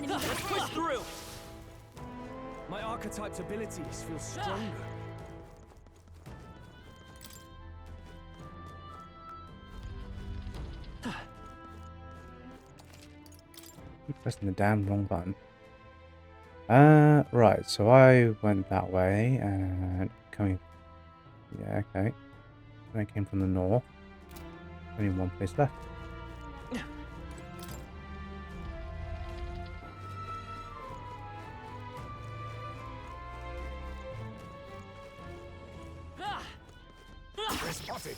Let's push
ahead.
through. My archetype's abilities feel stronger.
Keep pressing the damn wrong button. Right, so I went that way and coming. Yeah, okay. I came from the north. Only one place left.
We're spotted.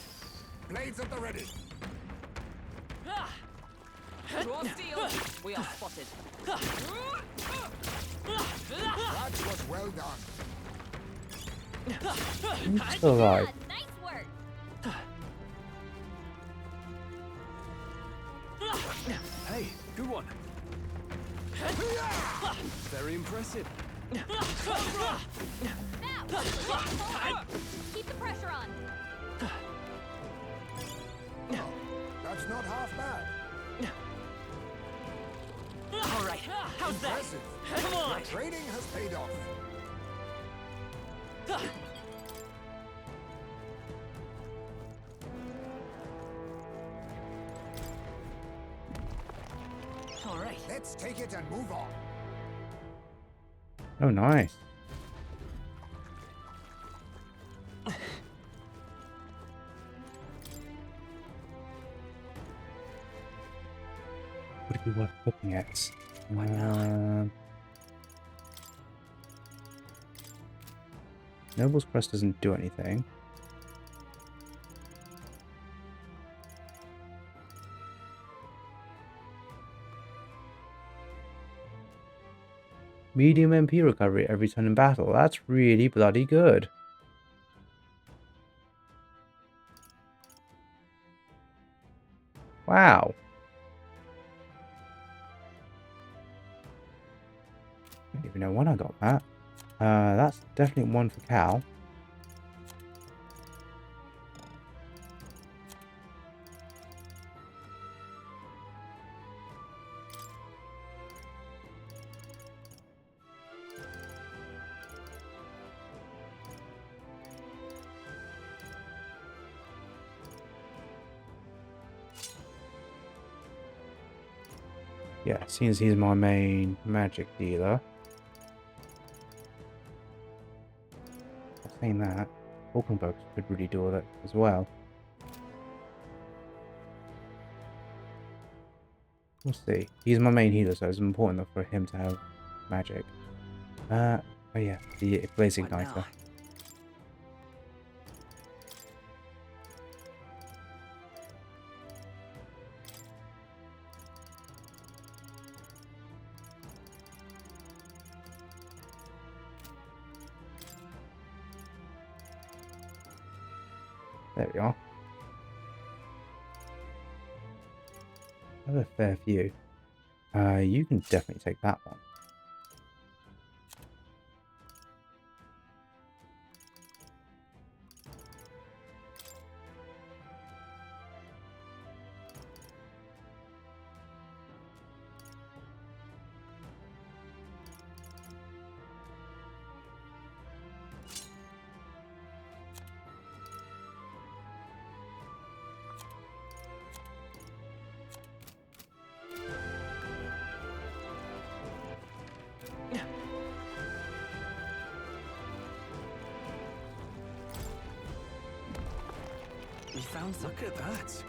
Blades at the ready.
Draw steel. We are spotted.
That was well done.
I'm still alive.
Yeah, nice work.
Hey, good one. Very impressive.
Now, keep the pressure on.
That's not half bad.
All right. How's that?
Impressive.
Come on.
Your training has paid off.
All right.
Let's take it and move on.
Oh, nice. Would it be worth looking at? Noble's Crest doesn't do anything. Medium MP recovery every turn in battle. That's really bloody good. Wow. I don't even know when I got that. That's definitely one for Cal. Yeah, since he's my main magic dealer. Saying that, Hulkenberg could really do that as well. We'll see. He's my main healer, so it's important for him to have magic. Oh yeah, the Blaze Igniter. There we are. I have a fair few. You can definitely take that one.
We found some. Look at that.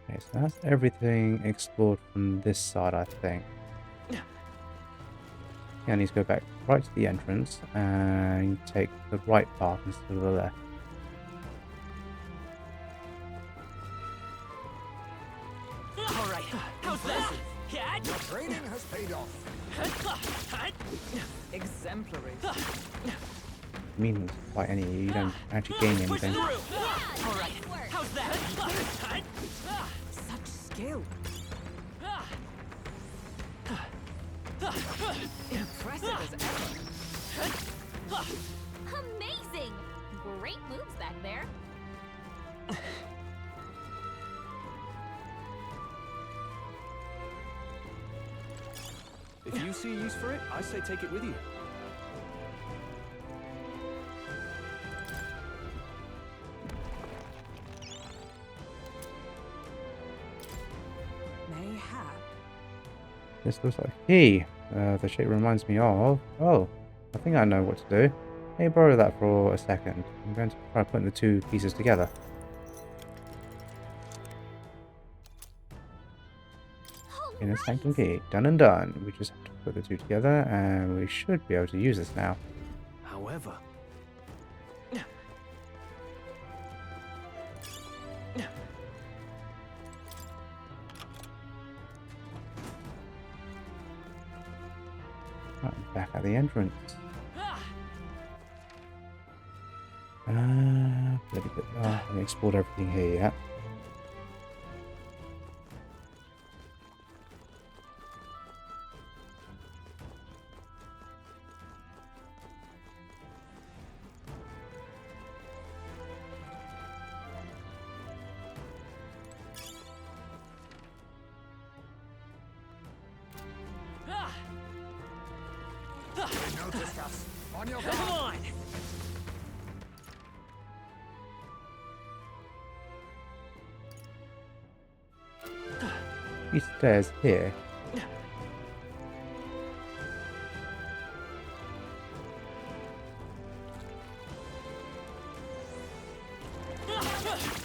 Okay, so that's everything explored from this side, I think. Yeah, I need to go back right to the entrance and take the right path instead of the left.
All right. How's that?
Your training has paid off.
Exemplary.
Meaning to fight any, you don't actually gain anything.
All right. How's that?
Such skill. Impressive as ever.
Amazing! Great moves back there.
If you see use for it, I say take it with you.
Mayhap.
This looks like he. The shape reminds me of. Oh, I think I know what to do. Hey, borrow that for a second. I'm going to try putting the two pieces together. Inner Sanctum Key. Done and done. We just have to put the two together and we should be able to use this now.
However,
Right, back at the entrance. Let me put, I haven't explored everything here yet.
Noticed us. On your
Come on.
These stairs here.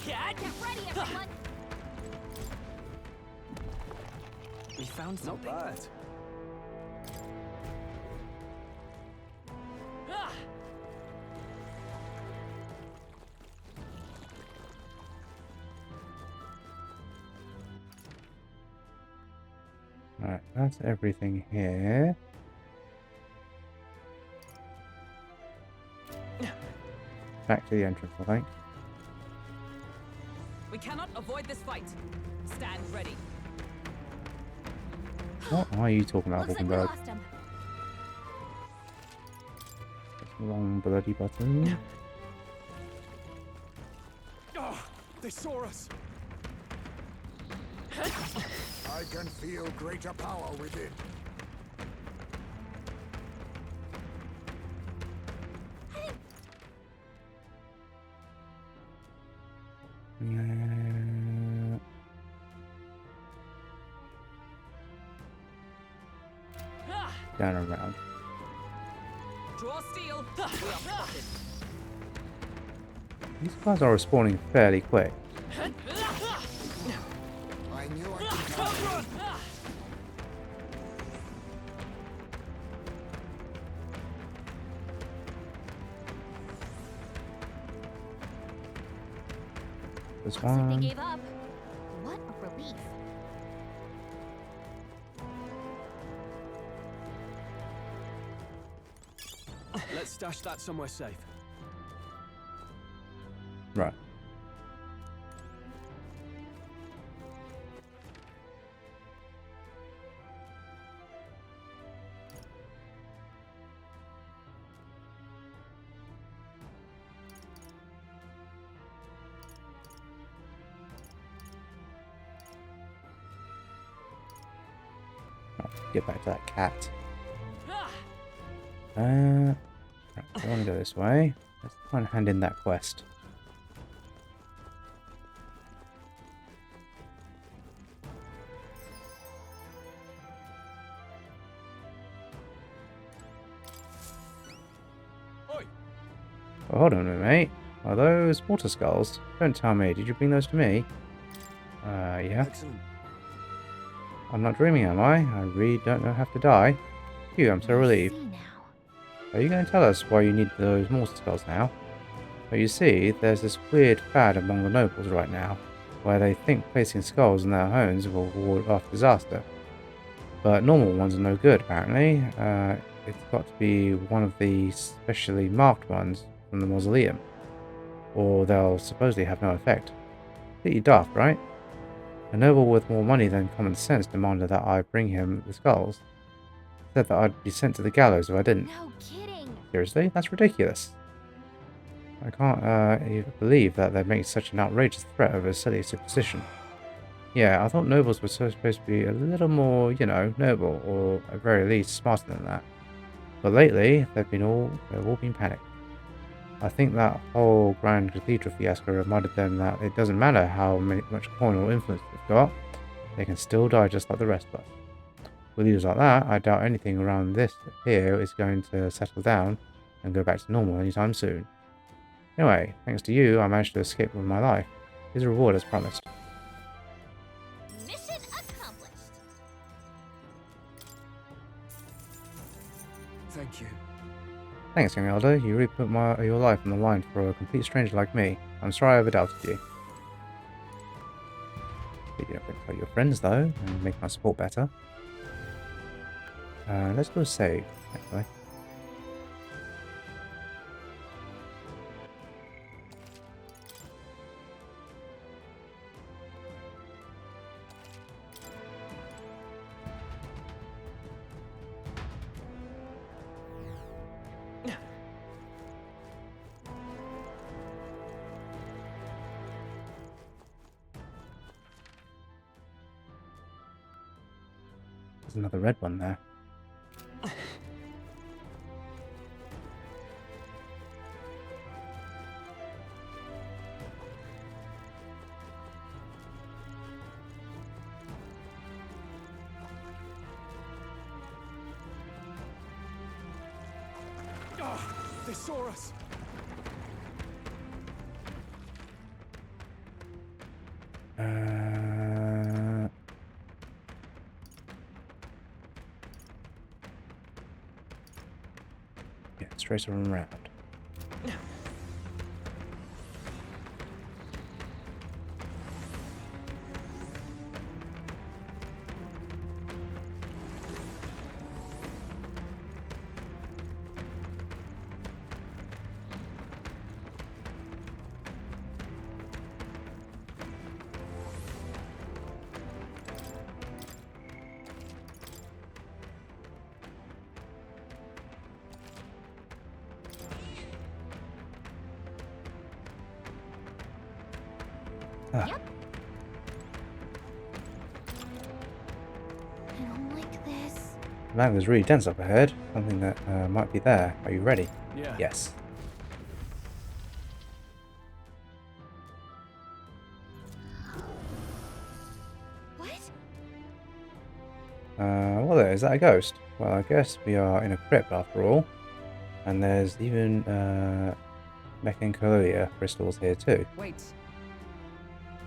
Cat.
Get ready, everyone!
we found something.
Not bad.
Right, that's everything here. Back to the entrance, I think.
We cannot avoid this fight. Stand ready.
What are you talking about,
Looks like we
Hulkenberg?
lost him.
Wrong bloody button.
They saw us!
I can feel greater power within.
Down and around.
Draw steel. We are spotted.
These guys are respawning fairly quick.
I knew I could count.
This
Looks like they
one.
gave up. What a relief.
Let's stash that somewhere safe.
Right. Get back to that cat. Right, I want to go this way. Let's try and hand in that quest.
Oi!
Oh, hold on a minute, mate. Are those water skulls? Don't tell me. Did you bring those to me? Yeah.
Excellent.
I'm not dreaming, am I? I really don't know how to die. Phew, I'm so relieved.
See now.
Are you going to tell us why you need those water skulls now? Well, you see, there's this weird fad among the nobles right now, where they think placing skulls in their homes will ward off disaster. But normal ones are no good, apparently. It's got to be one of the specially marked ones from the Mausoleum, or they'll supposedly have no effect. Pretty daft, right? A noble with more money than common sense demanded that I bring him the skulls. Said that I'd be sent to the gallows if I didn't.
No kidding.
Seriously? That's ridiculous. I can't even believe that they're making such an outrageous threat over a silly superstition. Yeah, I thought nobles were supposed to be a little more, you know, noble, or at very least smarter than that. But lately, they've all been panicked. I think that whole Grand Cathedral fiasco reminded them that it doesn't matter how much coin or influence they've got, they can still die just like the rest of us. With leaders like that, I doubt anything around this here is going to settle down and go back to normal anytime soon. Anyway, thanks to you, I managed to escape with my life. Here's a reward as promised.
Mission accomplished.
Thank you.
Thanks, young elder. You really put your life on the line for a complete stranger like me. I'm sorry I ever doubted you. You're not going to tell your friends, though, and make my support better. Let's do a save, actually. There's another red one there.
Oh, they saw us!
Yeah, straight around. Ah.
Yep. I don't like this.
The magma's really dense up ahead. Something that might be there. Are you ready?
Yeah.
Yes.
What?
Well, there, is that a ghost? Well, I guess we are in a crypt after all. And there's even mechanicologia crystals here too.
Wait.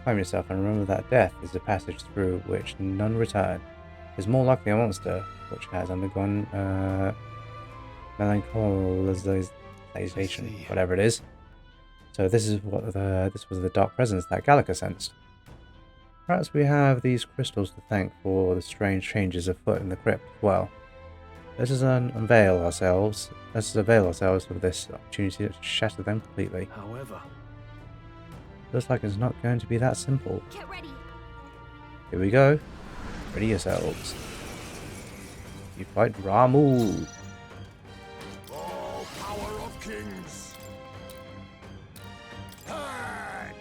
Calm yourself and remember that death is a passage through which none return. Is more likely a monster which has undergone melancholisation, whatever it is. So this is what this was the dark presence that Gallica sensed. Perhaps we have these crystals to thank for the strange changes afoot in the crypt as well. Let us avail ourselves of this opportunity to shatter them completely.
However,
Looks like it's not going to be that simple.
Get ready.
Here we go. Ready yourselves. You fight Ramu.
Oh, power of kings! Catch!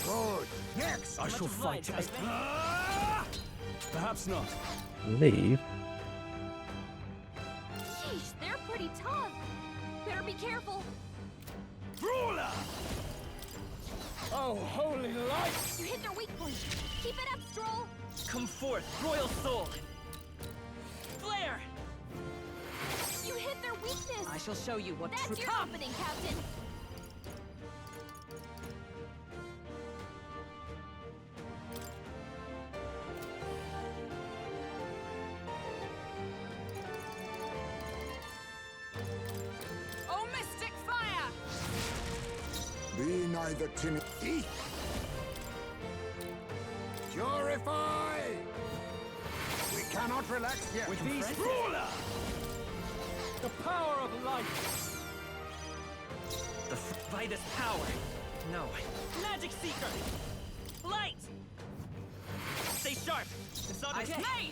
Good. Next!
I shall fight as... Perhaps not.
Leave.
Sheesh, they're pretty tough. Better be careful.
Brawler! Oh, holy light!
You hit their weak point. Keep it up, Stroll.
Come forth, royal soul. Flare!
You hit their weakness.
I shall show you what
That's your opening, Captain.
Oh, mystic fire!
Be neither timid. Eat! Purify! We cannot relax yet.
With these... Brawler! The power of light!
The Vitus power. No. Magic Seeker! Light! Stay sharp! It's not okay.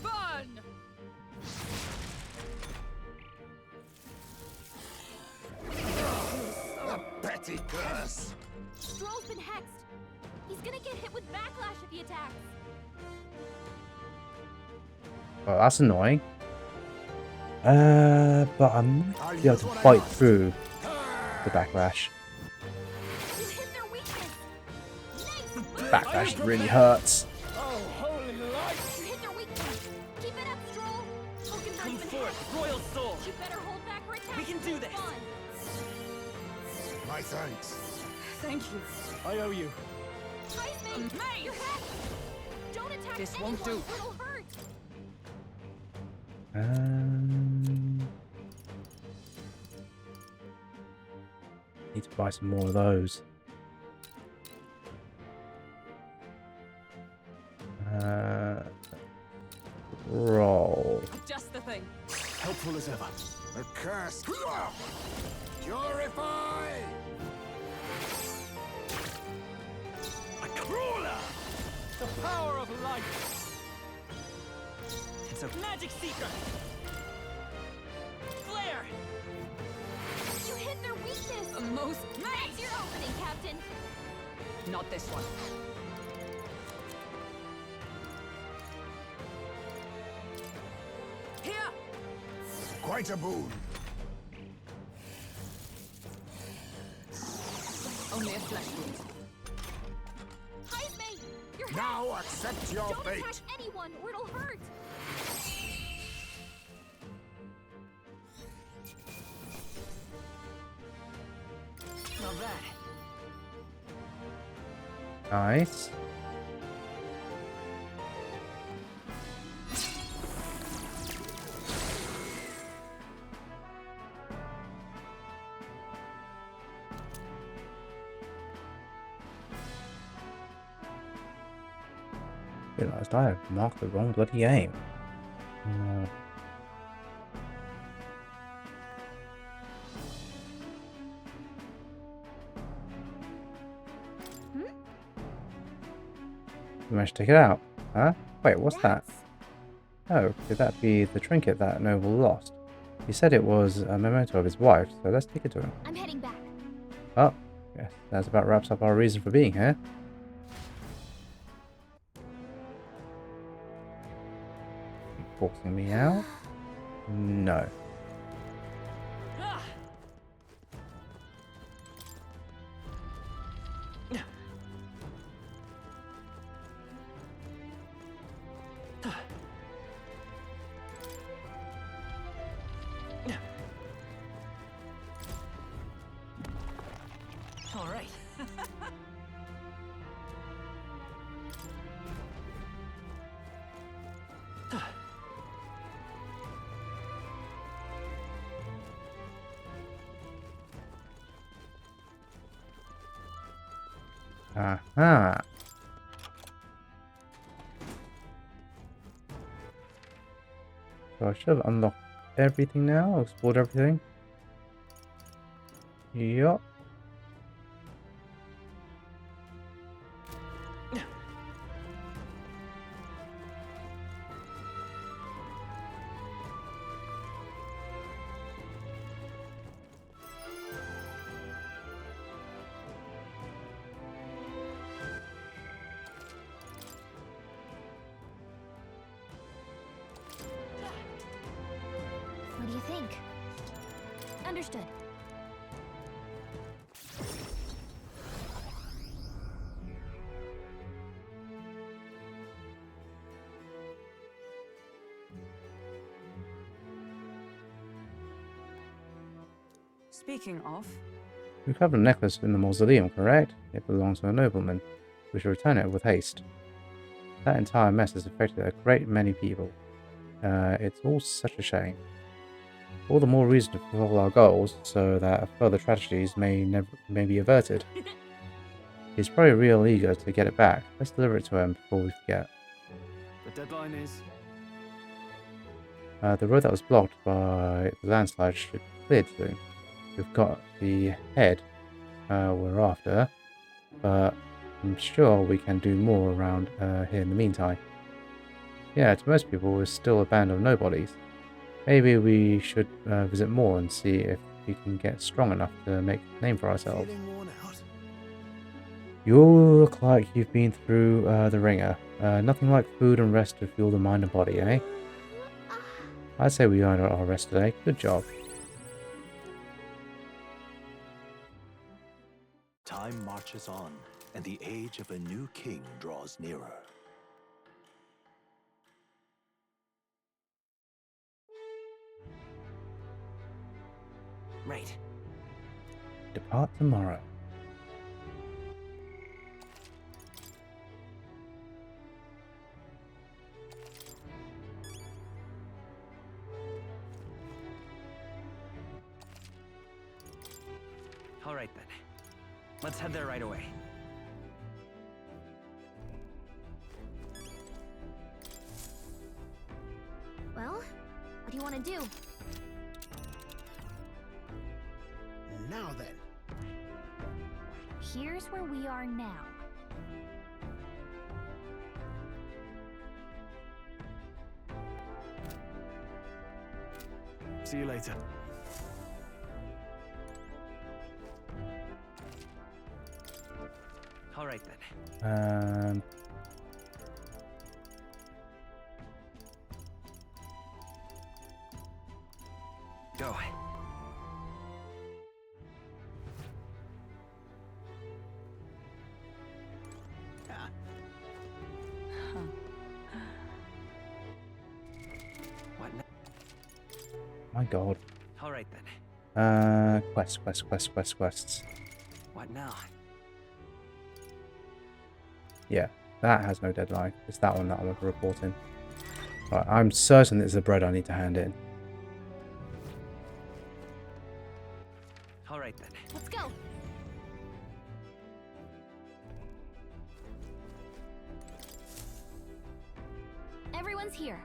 Burn!
A petty curse!
Stroll's been hexed. He's gonna get hit with backlash if he attacks.
Well, that's annoying. But I might be able to fight through the backlash.
You hit their weakness. Nice.
Backlash really hurts.
Oh, holy light!
You hit their weakness. Keep it up, Stroll. Token
Come
Knight's been
forth,
hexed.
royal soul.
You better hold back her attacks.
We can do this.
Fun.
My thanks.
Thank you.
I owe you.
Heismay, you're hexed. Don't attack
This
anyone.
won't do.
It'll hurt.
Need to buy some more of those. Roll.
Just the thing.
Helpful as ever.
A curse. Purify!
A crawler! The power of light!
It's a Magic Seeker! Flare!
You hit their weakness.
Most
That's your opening, Captain.
Not this one. Here!
Quite a boon.
Only a flesh wound.
Heismay, you're hexed.
Now accept your
Don't
fate.
attack anyone or it'll hurt.
Not bad.
Nice. Realised I have marked the wrong bloody aim. You managed to take it out, huh? Wait, what's that? Oh, could that be the trinket that Noble lost? He said it was a memento of his wife, so let's take it to him.
I'm heading back.
Oh, Yeah, that about wraps up our reason for being here. You forcing me out? No.
All right.
Aha. So I should have unlocked everything now, explored everything. Yup.
What do you think? Understood.
Speaking of,
We have a necklace in the Mausoleum, correct? It belongs to a nobleman. We should return it with haste. That entire mess has affected a great many people. It's all such a shame. All the more reason to fulfill our goals, so that further tragedies may be averted. He's probably real eager to get it back. Let's deliver it to him before we forget.
The deadline is...
The road that was blocked by the landslide should be cleared soon. We've got the head we're after, but I'm sure we can do more around here in the meantime. Yeah, to most people, we're still a band of nobodies. Maybe we should visit more and see if we can get strong enough to make a name for ourselves. You all look like you've been through the ringer. Nothing like food and rest to fuel the mind and body, eh? I'd say we earned our rest today. Good job.
Time marches on, and the age of a new king draws nearer.
Right.
Depart tomorrow.
All right then. Let's head there right away.
Well, what do you want to do?
Now then.
Here's where we are now.
See you later.
All right then. Go. What now?
My god.
All right then.
Quests.
What now?
Yeah, that has no deadline. It's that one that I want to report in. Right, I'm certain it's the bread I need to hand in.
All right then.
Let's go. Everyone's here.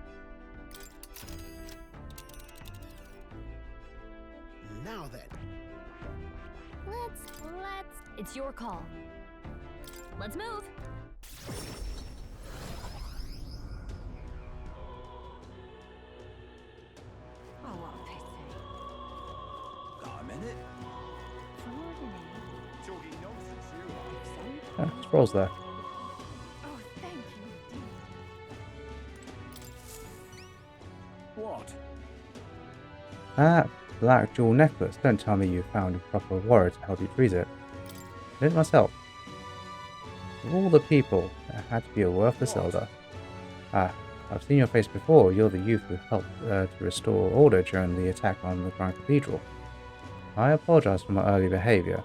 Now then.
Let's... It's your call. Let's move.
oh, what a pity.
Got a minute?
From ordinary
Ah, scrolls there.
Oh, thank you, indeed.
What?
That black jewel necklace. Don't tell me you found a proper warrior to help you treat it. I did it myself. Of all the people, there had to be a worthless elder. Ah, I've seen your face before. You're the youth who helped to restore order during the attack on the Grand Cathedral. I apologize for my early behavior.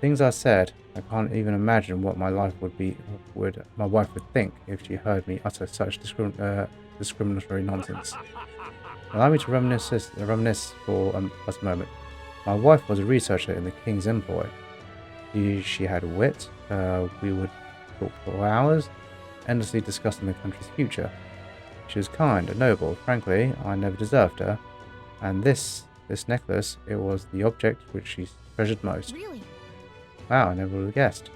Things I said, I can't even imagine what my life my wife would think if she heard me utter such discriminatory nonsense. Allow me to reminisce for just a moment. My wife was a researcher in the king's employ. She had wit. We would talk for hours, endlessly discussing the country's future. She was kind and noble. Frankly, I never deserved her. And this necklace, it was the object which she treasured most.
Really?
Wow, I never would have guessed.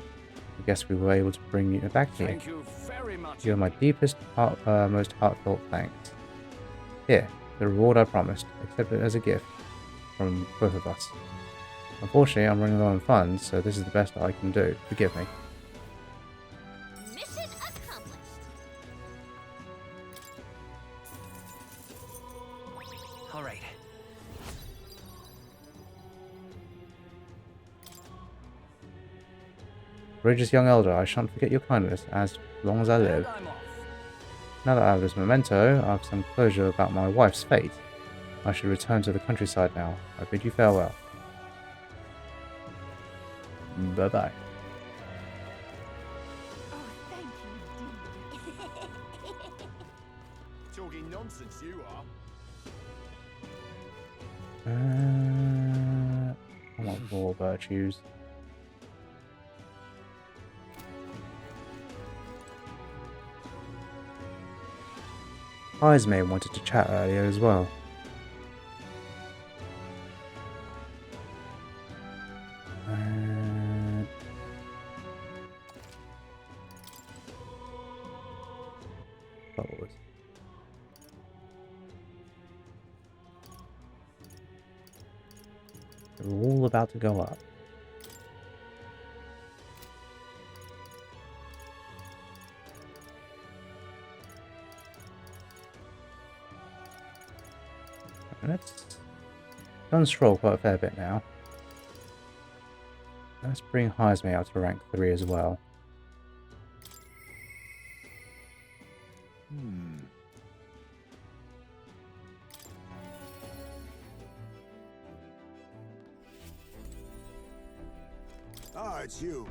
I guess we were able to bring you back here.
Thank you very much.
You are my deepest, most heartfelt thanks. Here, the reward I promised. Accept it as a gift from both of us. Unfortunately, I'm running low on funds, so this is the best I can do. Forgive me.
Mission accomplished.
All right.
Courageous young elder, I shan't forget your kindness as long as I live.
I'm off.
Now that I have this memento, I have some closure about my wife's fate. I should return to the countryside now. I bid you farewell. Bye-bye.
Oh, thank you, indeed.
Talking nonsense, you are.
I want more virtues. Heismay wanted to chat earlier as well. Forward. They're all about to go up. Let's done stroll quite a fair bit now. Let's bring Heismay out to rank 3 as well.
Ah, it's you.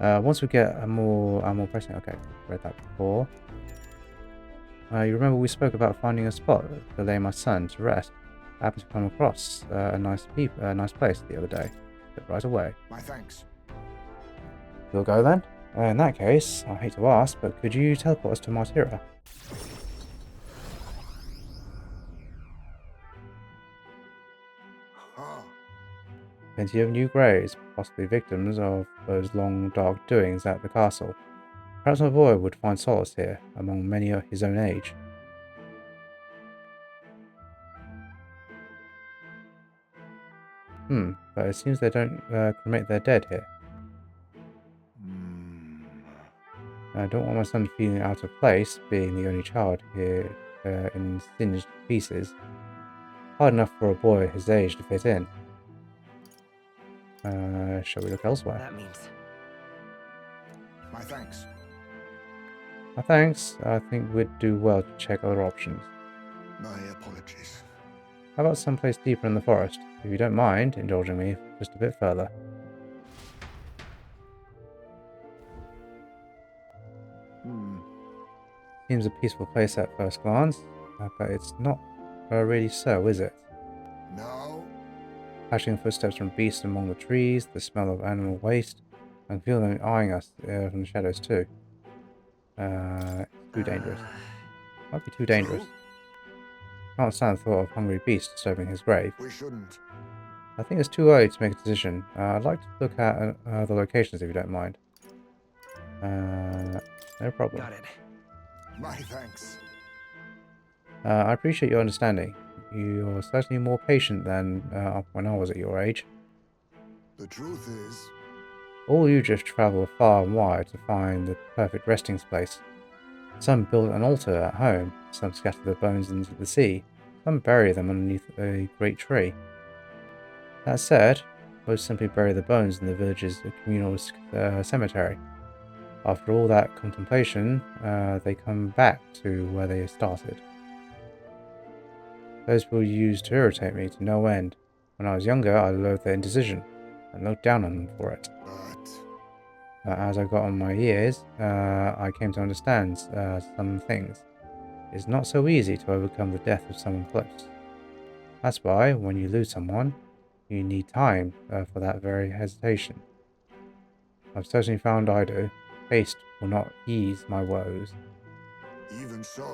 Once we get a more pressing. Okay, read that before. You remember we spoke about finding a spot to lay my son to rest. I happened to come across a nice place the other day. But right away.
My thanks.
You'll go then? In that case, I hate to ask, but could you teleport us to Martira?
Huh.
Plenty of new greys, possibly victims of those long dark doings at the castle. Perhaps my boy would find solace here, among many of his own age. But it seems they don't cremate their dead here. I don't want my son feeling out of place, being the only child here in singed pieces. Hard enough for a boy his age to fit in. Shall we look elsewhere?
That means
My thanks.
Thanks. I think we'd do well to check other options.
My apologies.
How about someplace deeper in the forest? If you don't mind indulging me just a bit further. Seems a peaceful place at first glance, but it's not really so, is it?
No.
Flashing footsteps from beasts among the trees, the smell of animal waste. I can feel them eyeing us from the shadows too. Too dangerous. Might be too dangerous. Can't stand the thought of hungry beasts disturbing his grave.
We shouldn't.
I think it's too early to make a decision. I'd like to look at the locations if you don't mind. No problem.
got it.
My thanks.
I appreciate your understanding. You're certainly more patient than when I was at your age.
The truth is,
All you just travel far and wide to find the perfect resting place. Some build an altar at home, some scatter their bones into the sea, some bury them underneath a great tree. That said, most simply bury the bones in the village's communal cemetery. After all that contemplation, they come back to where they started. Those people used to irritate me to no end. When I was younger, I loathed their indecision and looked down on them for it.
but
As I got on my years, I came to understand some things. It's not so easy to overcome the death of someone close. That's why, when you lose someone, you need time for that very hesitation. I've certainly found I do. Haste will not ease my woes.
even so,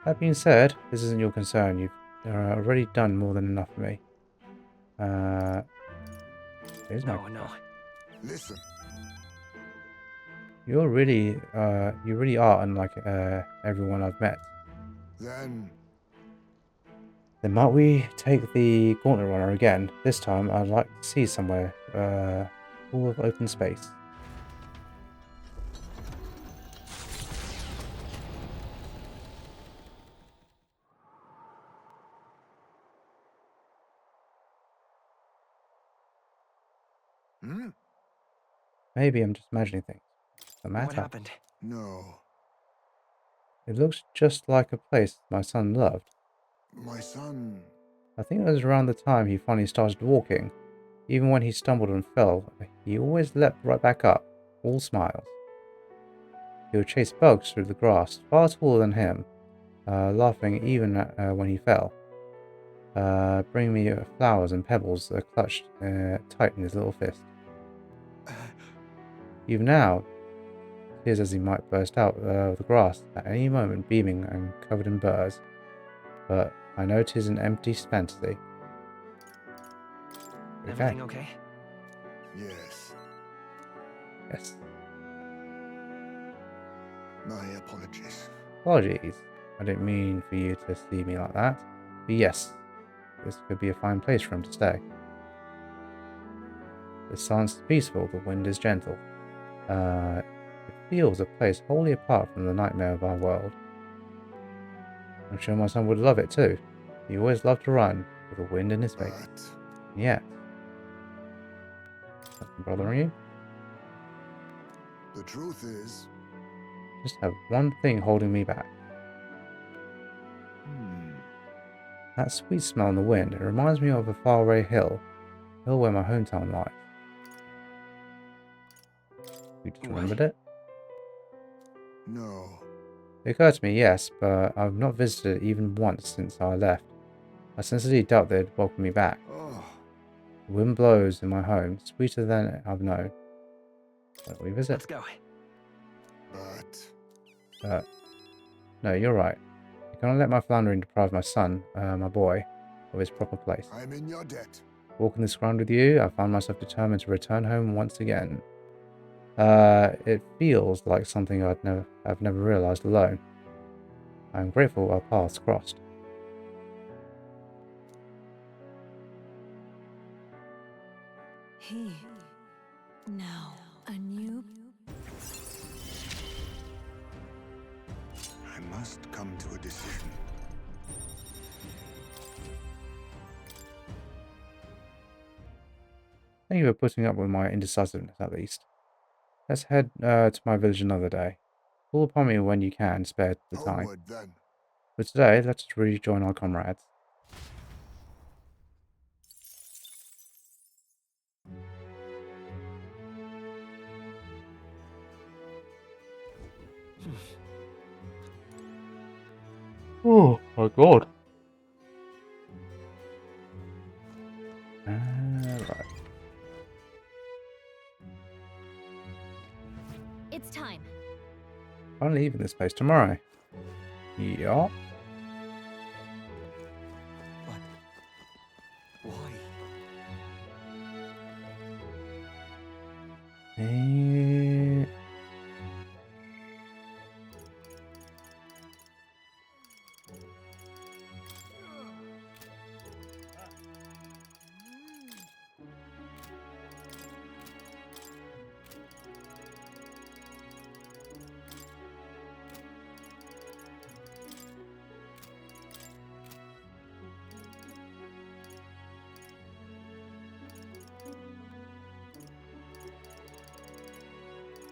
That being said, this isn't your concern. You've already done more than enough for me. Here's my
No.
listen.
you really are unlike everyone I've met.
Then
Then might we take the Gauntlet Runner again? This time I'd like to see somewhere full of open space.
hmm?
Maybe I'm just imagining things. What's the
What
matter?
happened?
No.
It looks just like a place my son loved.
My son.
I think it was around the time he finally started walking. Even when he stumbled and fell, he always leapt right back up, all smiles. He would chase bugs through the grass, far taller than him, laughing even when he fell. Bring me flowers and pebbles clutched tight in his little fist. Even now, it appears as he might burst out of the grass at any moment, beaming and covered in burrs. But I know 'tis an empty fantasy. Okay.
Everything okay?
Yes.
Yes.
My apologies.
Apologies. I didn't mean for you to see me like that. But yes, this could be a fine place for him to stay. The silence is peaceful, the wind is gentle. It feels a place wholly apart from the nightmare of our world. I'm sure my son would love it too. He always loved to run with the wind in his face.
But
Yeah. Something bothering you?
the truth is,
Just have one thing holding me back. That sweet smell in the wind. It reminds me of a faraway hill where my hometown lies. You just remembered it?
no.
It occurred to me, yes, but I've not visited it even once since I left. I sincerely doubt they'd welcome me back.
Oh,
The wind blows in my home, sweeter than I've known. Why don't we visit?
Let's go.
but
No, you're right. You cannot let my floundering deprive my son, my boy, of his proper place.
I'm in your debt.
Walking this ground with you, I found myself determined to return home once again. It feels like something I've never realized alone. I am grateful our paths crossed.
He. Now, a new.
I must come to a decision.
Thank you for putting up with my indecisiveness, at least. Let's head to my village another day. Call upon me when you can spare the time.
Onward then.
But today, let's rejoin our comrades. Oh my god. Right.
It's time.
I'm leaving this place tomorrow. Yeah.
But why?
Eh,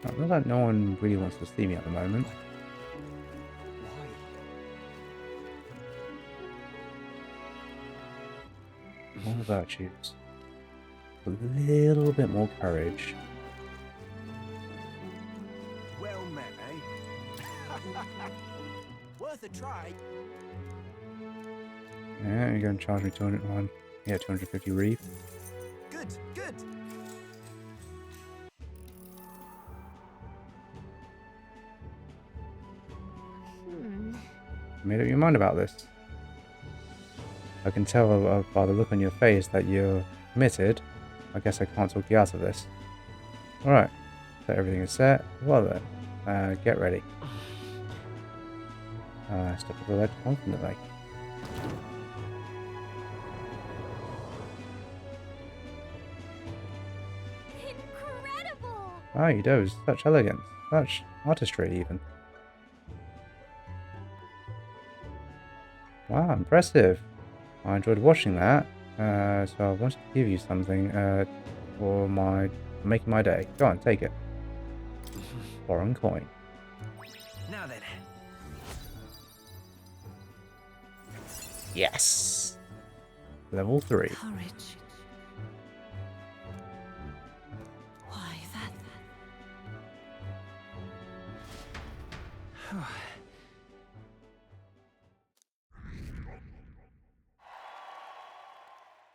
It looks like no one really wants to see me at the moment.
Why?
More virtues. A little bit more courage.
Well met, eh? Worth a try.
Yeah, you're going to charge me 201. Yeah, 250 reef.
Good, good.
Made up your mind about this. I can tell by the look on your face that you're committed. I guess I can't talk you out of this. Alright, so everything is set. Well then, get ready. Step up the ledge confidently.
Incredible!
Ah, you do. Such elegance. Such artistry, even. Wow, impressive. I enjoyed watching that. So I wanted to give you something for making my day. Go on, take it. Foreign coin.
Now then.
Yes! Level 3.
Courage. Why, that...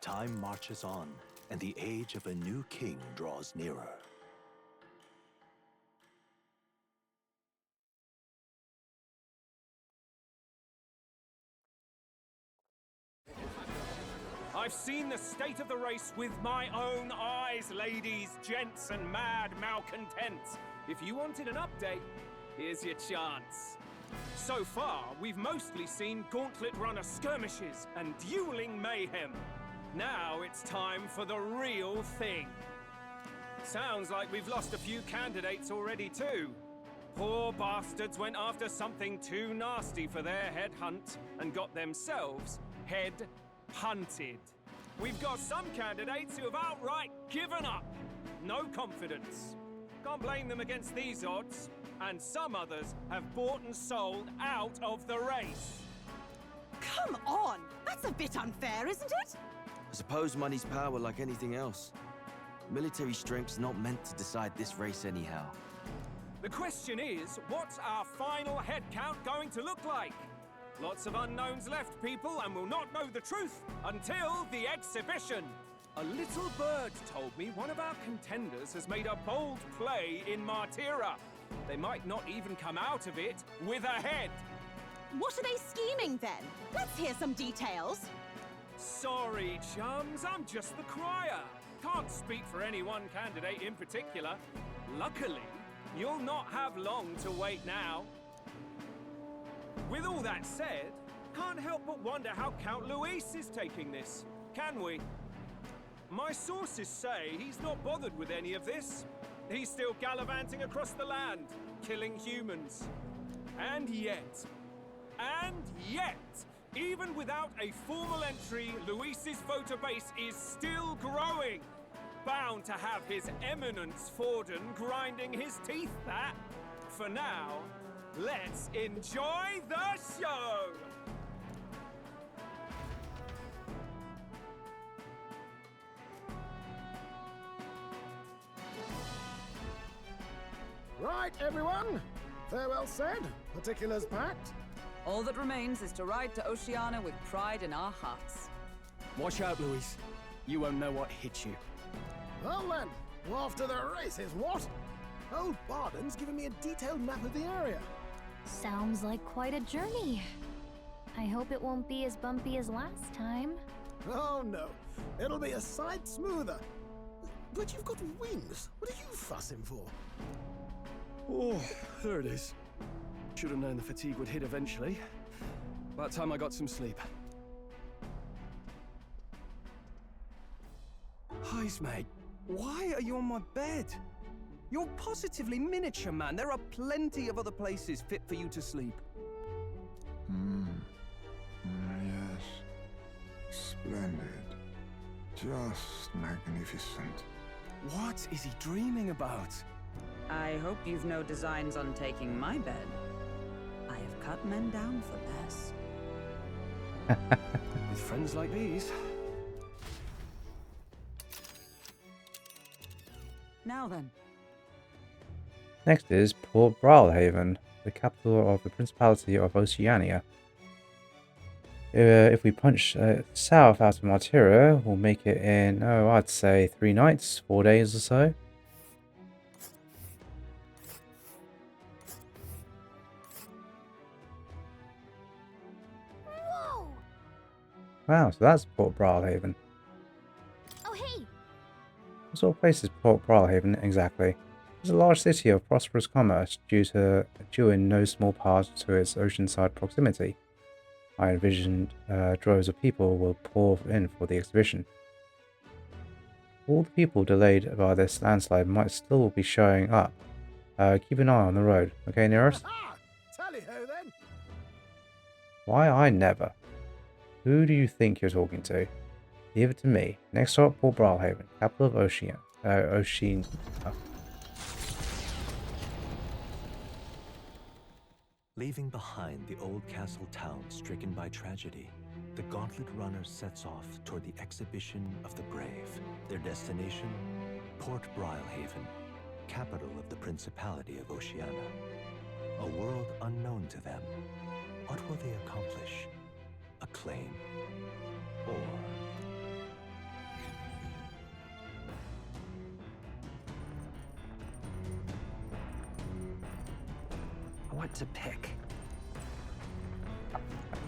Time marches on, and the age of a new king draws nearer.
I've seen the state of the race with my own eyes, ladies, gents, and mad malcontents. If you wanted an update, here's your chance. So far, we've mostly seen gauntlet runner skirmishes and dueling mayhem. Now it's time for the real thing. Sounds like we've lost a few candidates already too. Poor bastards went after something too nasty for their head hunt and got themselves head hunted. We've got some candidates who have outright given up. No confidence. Can't blame them against these odds. And some others have bought and sold out of the race.
Come on! That's a bit unfair, isn't it?
I suppose money's power like anything else. Military strength's not meant to decide this race anyhow.
The question is, what's our final head count going to look like? Lots of unknowns left, people, and we'll not know the truth until the exhibition. A little bird told me one of our contenders has made a bold play in Martira. They might not even come out of it with a head.
What are they scheming then? Let's hear some details.
Sorry, chums, I'm just the crier. Can't speak for any one candidate in particular. Luckily, you'll not have long to wait now. With all that said, can't help but wonder how Count Luis is taking this, can we? My sources say he's not bothered with any of this. He's still gallivanting across the land, killing humans. And yet, even without a formal entry, Luis's voter base is still growing. Bound to have his eminence Forden grinding his teeth, that. For now, let's enjoy the show!
Right, everyone. Farewell said, particulars packed.
All that remains is to ride to Oceania with pride in our hearts.
Watch out, Louise. You won't know what hit you.
Well then, after the races, what? Old Barden's given me a detailed map of the area.
Sounds like quite a journey. I hope it won't be as bumpy as last time.
Oh no, it'll be a sight smoother. But you've got wings. What are you fussing for?
Oh, there it is. Should have known the fatigue would hit eventually. About time I got some sleep. Heismay, why are you on my bed? You're positively miniature, man. There are plenty of other places fit for you to sleep.
Yes. Splendid. Just magnificent.
What is he dreaming about?
I hope you've no designs on taking my bed. I have cut men down for less.
With friends like these.
Now then.
Next is Port Braalhaven, the capital of the Principality of Oceania. If we punch south out of Martira, we'll make it in, oh, I'd say 3 nights, 4 days or so.
Whoa!
Wow, so that's Port Braalhaven.
Oh, hey!
What sort of place is Port Braalhaven exactly? It's a large city of prosperous commerce due in no small part to its oceanside proximity. I envisioned droves of people will pour in for the exhibition. All the people delayed by this landslide might still be showing up. Keep an eye on the road, okay, near us?
Tally-ho then.
Why I never? Who do you think you're talking to? Leave it to me. Next stop, Port Braalhaven, capital of Oceania.
Leaving behind the old castle town stricken by tragedy, the Gauntlet Runner sets off toward the exhibition of the brave. Their destination, Port Braalhaven, capital of the Principality of Oceania. A world unknown to them. What will they accomplish? Acclaim? Or...
What to pick?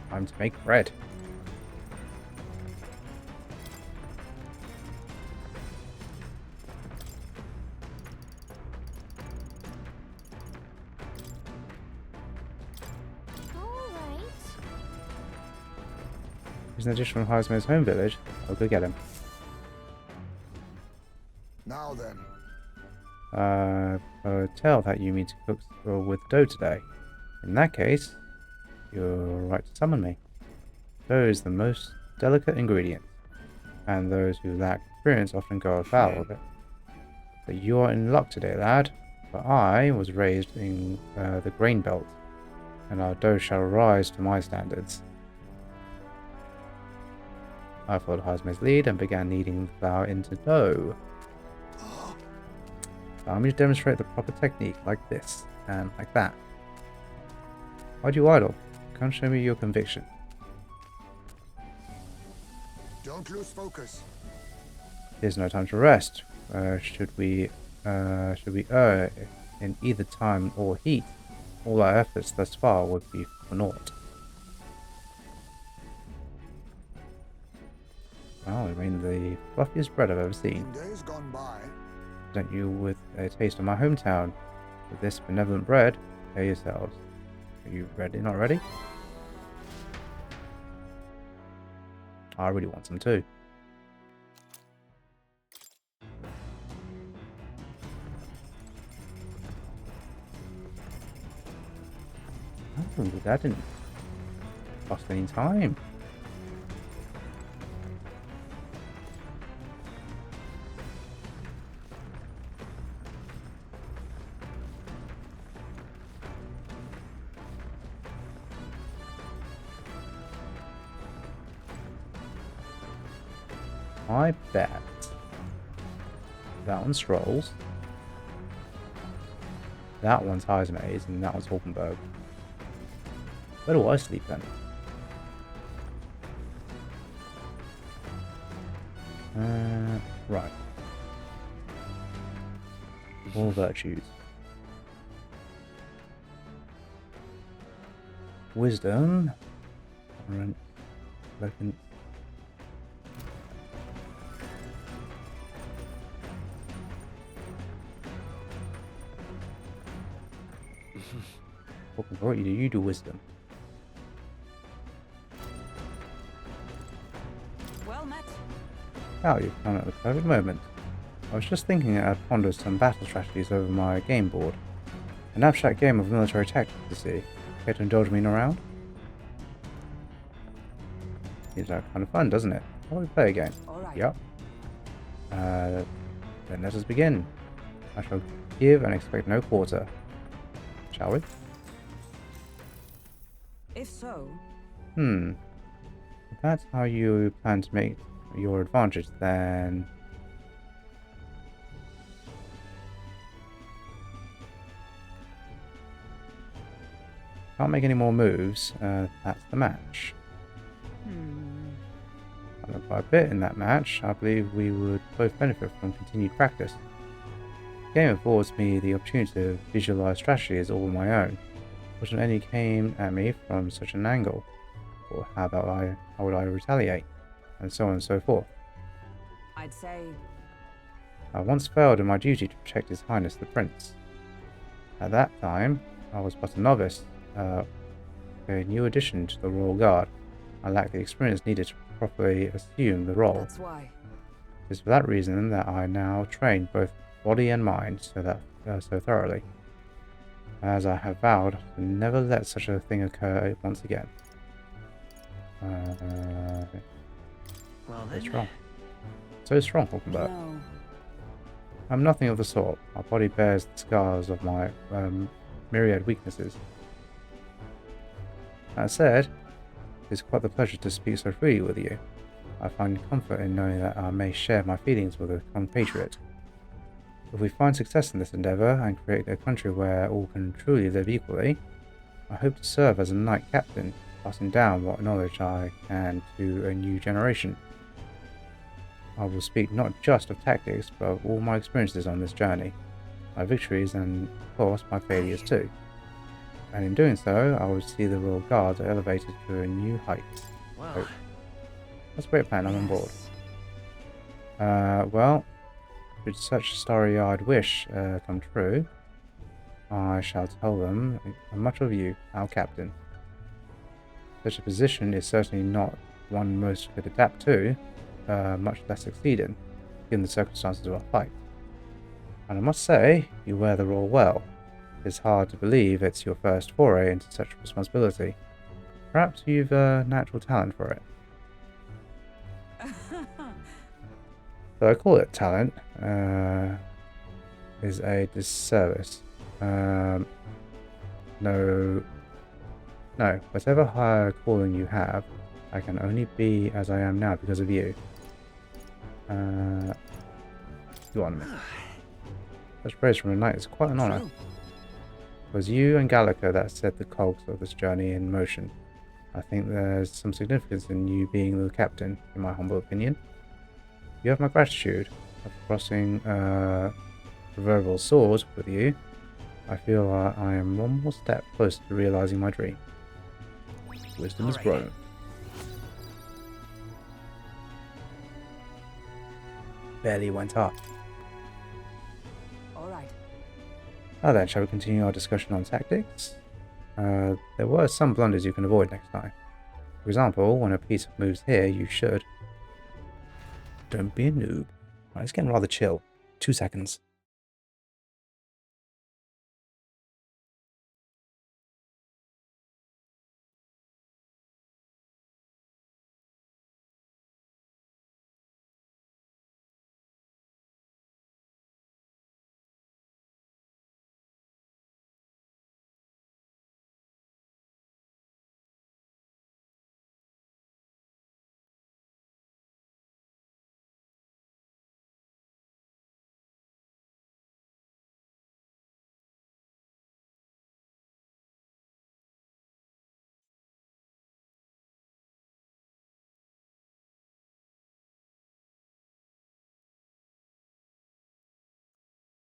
Time to make bread.
Alright.
Here's an addition from Heismay's home village. I'll go get him.
Now then.
Tell that you mean to cook with dough today. In that case, you're right to summon me. Dough is the most delicate ingredient, and those who lack experience often go afoul of it. But you are in luck today, lad, for I was raised in the grain belt, and our dough shall rise to my standards. I followed Heismay's lead and began kneading the flour into dough. Allow me to demonstrate the proper technique like this, and like that. Why do you idle? Come show me your conviction.
Don't lose focus.
Here's no time to rest. Should we err in either time or heat, all our efforts thus far would be for naught. Well, I mean the fluffiest bread I've ever seen.
In days gone by.
Present you with a taste of my hometown. With this benevolent bread, prepare yourselves. Are you ready? Not ready? I really want some too. Oh, that didn't cost any time. I bet that one's Strolls, that one's Heismay's, and that one's Hulkenberg. Where do I sleep then? Right. All virtues. Wisdom. Eloquence. What do you do wisdom?
Well met.
Oh, you've come at the perfect moment. I was just thinking that I'd pondered some battle strategies over my game board. An abstract game of military tactics, you see. Care to indulge me in a round? Seems like kind of fun, doesn't it? How do we play again?
All right.
Yep. Then let us begin. I shall give and expect no quarter. Shall we?
If so,
If that's how you plan to make your advantage, then... Can't make any more moves. That's the match. I learned quite a bit in that match. I believe we would both benefit from continued practice. The game affords me the opportunity to visualize strategies all on my own. What if any came at me from such an angle? Or how would I retaliate? And so on and so forth.
I'd say...
I once failed in my duty to protect His Highness the Prince. At that time, I was but a novice, a new addition to the Royal Guard. I lacked the experience needed to properly assume the role.
That's why.
It is for that reason that I now train both body and mind so thoroughly, as I have vowed to never let such a thing occur once again.
Well
So
then.
strong. So strong, Hulkenberg.
No.
I'm nothing of the sort. My body bears the scars of my myriad weaknesses. That said, it is quite the pleasure to speak so freely with you. I find comfort in knowing that I may share my feelings with a compatriot. If we find success in this endeavour and create a country where all can truly live equally, I hope to serve as a knight captain, passing down what knowledge I can to a new generation. I will speak not just of tactics, but of all my experiences on this journey, my victories and, of course, my failures too. And in doing so, I will see the Royal Guard elevated to a new height.
Wow.
That's a great plan, I'm on board. Well, should such starry-eyed wish come true, I shall tell them much of you, our captain. Such a position is certainly not one most could adapt to, much less succeed in, given the circumstances of our fight. And I must say, you wear the role well. It's hard to believe it's your first foray into such responsibility. Perhaps you've a natural talent for it. So I call it talent, is a disservice. No, whatever higher calling you have, I can only be as I am now because of you. Go on, man. Such praise from a knight is quite an honour. It was you and Gallica that set the cogs of this journey in motion. I think there's some significance in you being the captain, in my humble opinion. You have my gratitude for crossing proverbial swords with you. I feel I am one more step closer to realizing my dream. Wisdom has grown. Barely went up.
Alright.
Now then, shall we continue our discussion on tactics? There were some blunders you can avoid next time. For example, when a piece moves here, you should... Don't be a noob. Right, it's getting rather chill. 2 seconds.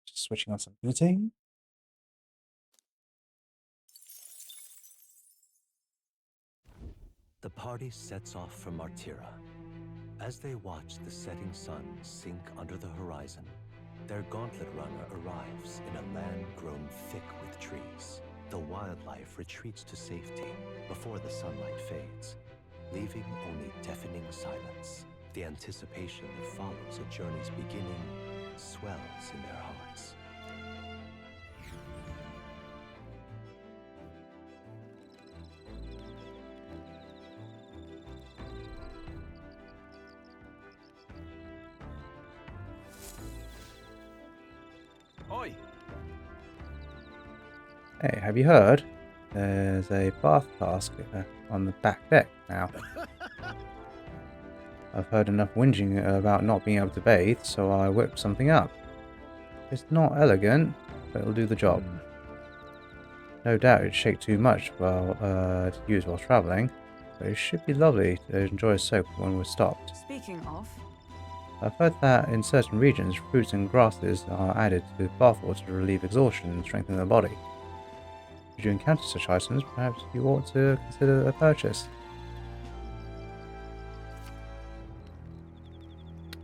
Just switching on some booting.
The party sets off for Martira. As they watch the setting sun sink under the horizon, their gauntlet runner arrives in a land grown thick with trees. The wildlife retreats to safety before the sunlight fades, leaving only deafening silence. The anticipation that follows a journey's beginning swells in their hearts.
Oi!
Hey, have you heard? There's a bath task on the back deck now. I've heard enough whinging about not being able to bathe, so I whipped something up. It's not elegant, but it'll do the job. No doubt it'd shake too much to use while travelling, but it should be lovely to enjoy a soak when we're stopped.
Speaking of,
I've heard that in certain regions, fruits and grasses are added to bathwater to relieve exhaustion and strengthen the body. Should you encounter such items, perhaps you ought to consider a purchase.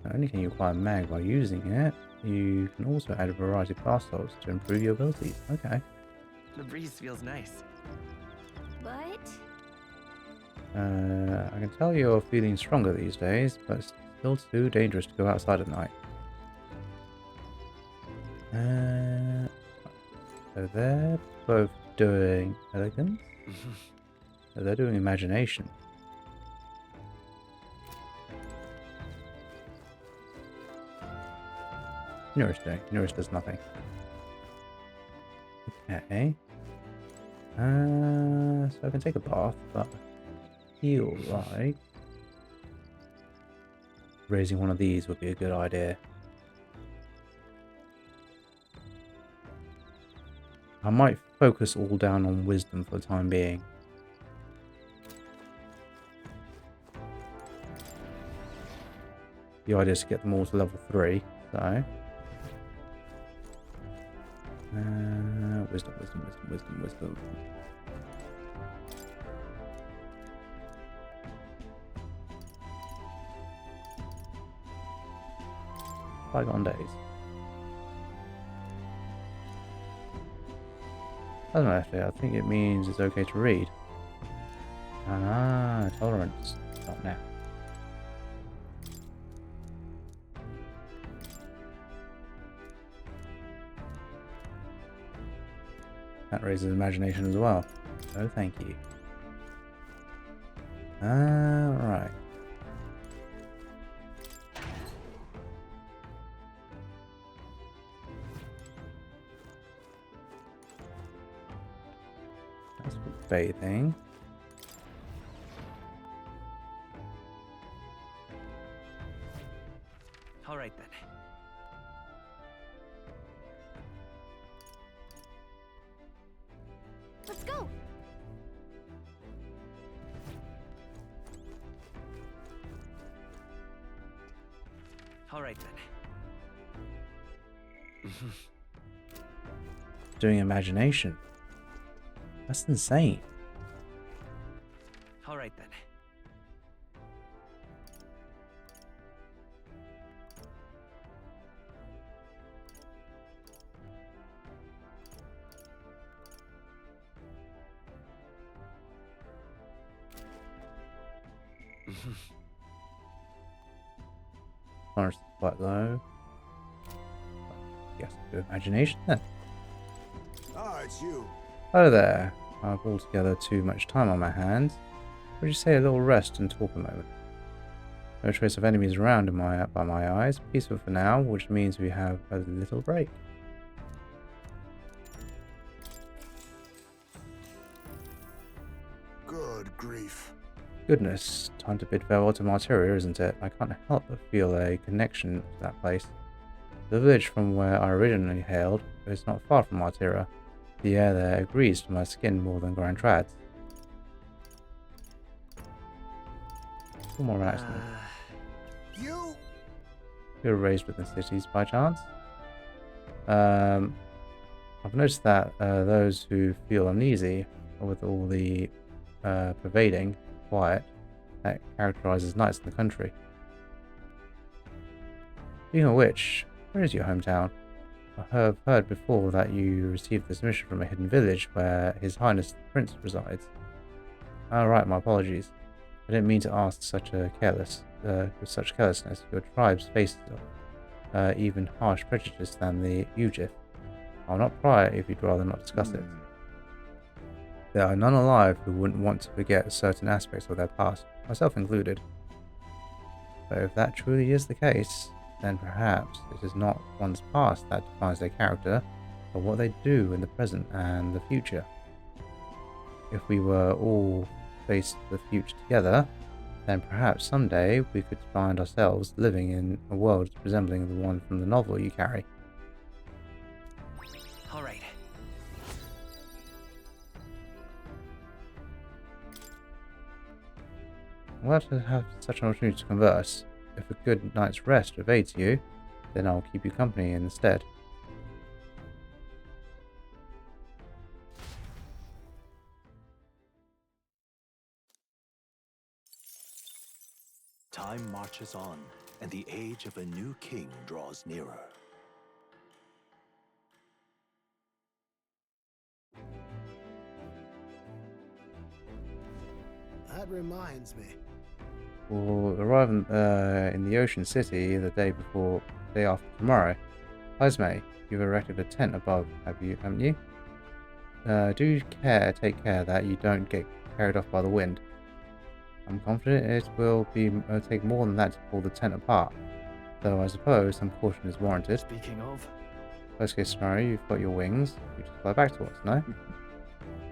Not only can you acquire mag by using it, you can also add a variety of bath salts to improve your abilities. Okay.
The breeze feels nice.
But
I can tell you're feeling stronger these days, but it's still too dangerous to go outside at night. So they're both doing elegance. So they're doing imagination. Nourish does nothing. Okay. So I can take a bath, but I feel like raising one of these would be a good idea. I might focus all down on wisdom for the time being. The idea is to get them all to level 3, so... wisdom. Bygone days. Doesn't actually, I think it means it's okay to read. Ah, tolerance. Not now. That raises imagination as well. Oh, thank you. Alright. That's for bathing.
All right then.
let's go.
All right then.
Doing imagination. That's insane.
All right then.
Tolerance is quite low. Yes, do imagination then.
Ah, it's you.
Hello there. I've altogether too much time on my hands. Would you say a little rest and talk a moment? No trace of enemies around by my eyes. Peaceful for now, which means we have a little break.
Good grief.
Goodness, time to bid farewell to Martira, isn't it? I can't help but feel a connection to that place. The village from where I originally hailed is not far from Martira. The air there agrees to my skin more than Grand Trads. Feel more relaxed.
You?
You were raised within cities by chance? I've noticed that those who feel uneasy with all the pervading quiet that characterizes nights in the country. Speaking of which, where is your hometown? I have heard before that you received this mission from a hidden village where His Highness the Prince resides. Right, my apologies. I didn't mean to ask with such carelessness. Your tribes face even harsh prejudice than the Ujif. I'll not pry if you'd rather not discuss it. There are none alive who wouldn't want to forget certain aspects of their past, myself included. But if that truly is the case, then perhaps it is not one's past that defines their character, but what they do in the present and the future. If we were all face the future together, then perhaps someday we could find ourselves living in a world resembling the one from the novel you carry.
All right.
I'm glad to have such an opportunity to converse. If a good night's rest evades you, then I'll keep you company instead.
Time marches on, and the age of a new king draws nearer.
That reminds me.
We'll arrive in the Ocean City the day after tomorrow. Heismay, you've erected a tent above, haven't you? Take care that you don't get carried off by the wind. I'm confident it will take more than that to pull the tent apart, though I suppose some caution is warranted.
Speaking of,
Worst case scenario, you've got your wings, you just fly back to us, no?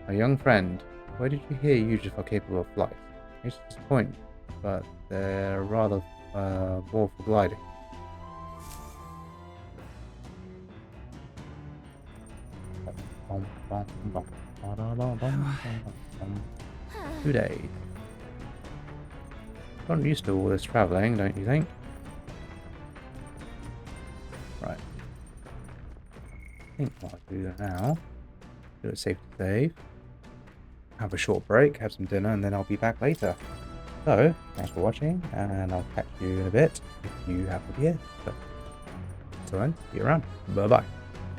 My young friend, where did you hear you just are capable of flight? I used to disappoint, but they're rather more for gliding. Bum, bum, bum, ba-da-da-bum, bum, bum. 2 days. Gotten used to all this travelling, don't you think? Right. I think what I'll do now, do it safe to save, have a short break, have some dinner, and then I'll be back later. So, thanks for watching, and I'll catch you in a bit if you happen to be here. So, until then, see you around. Bye bye.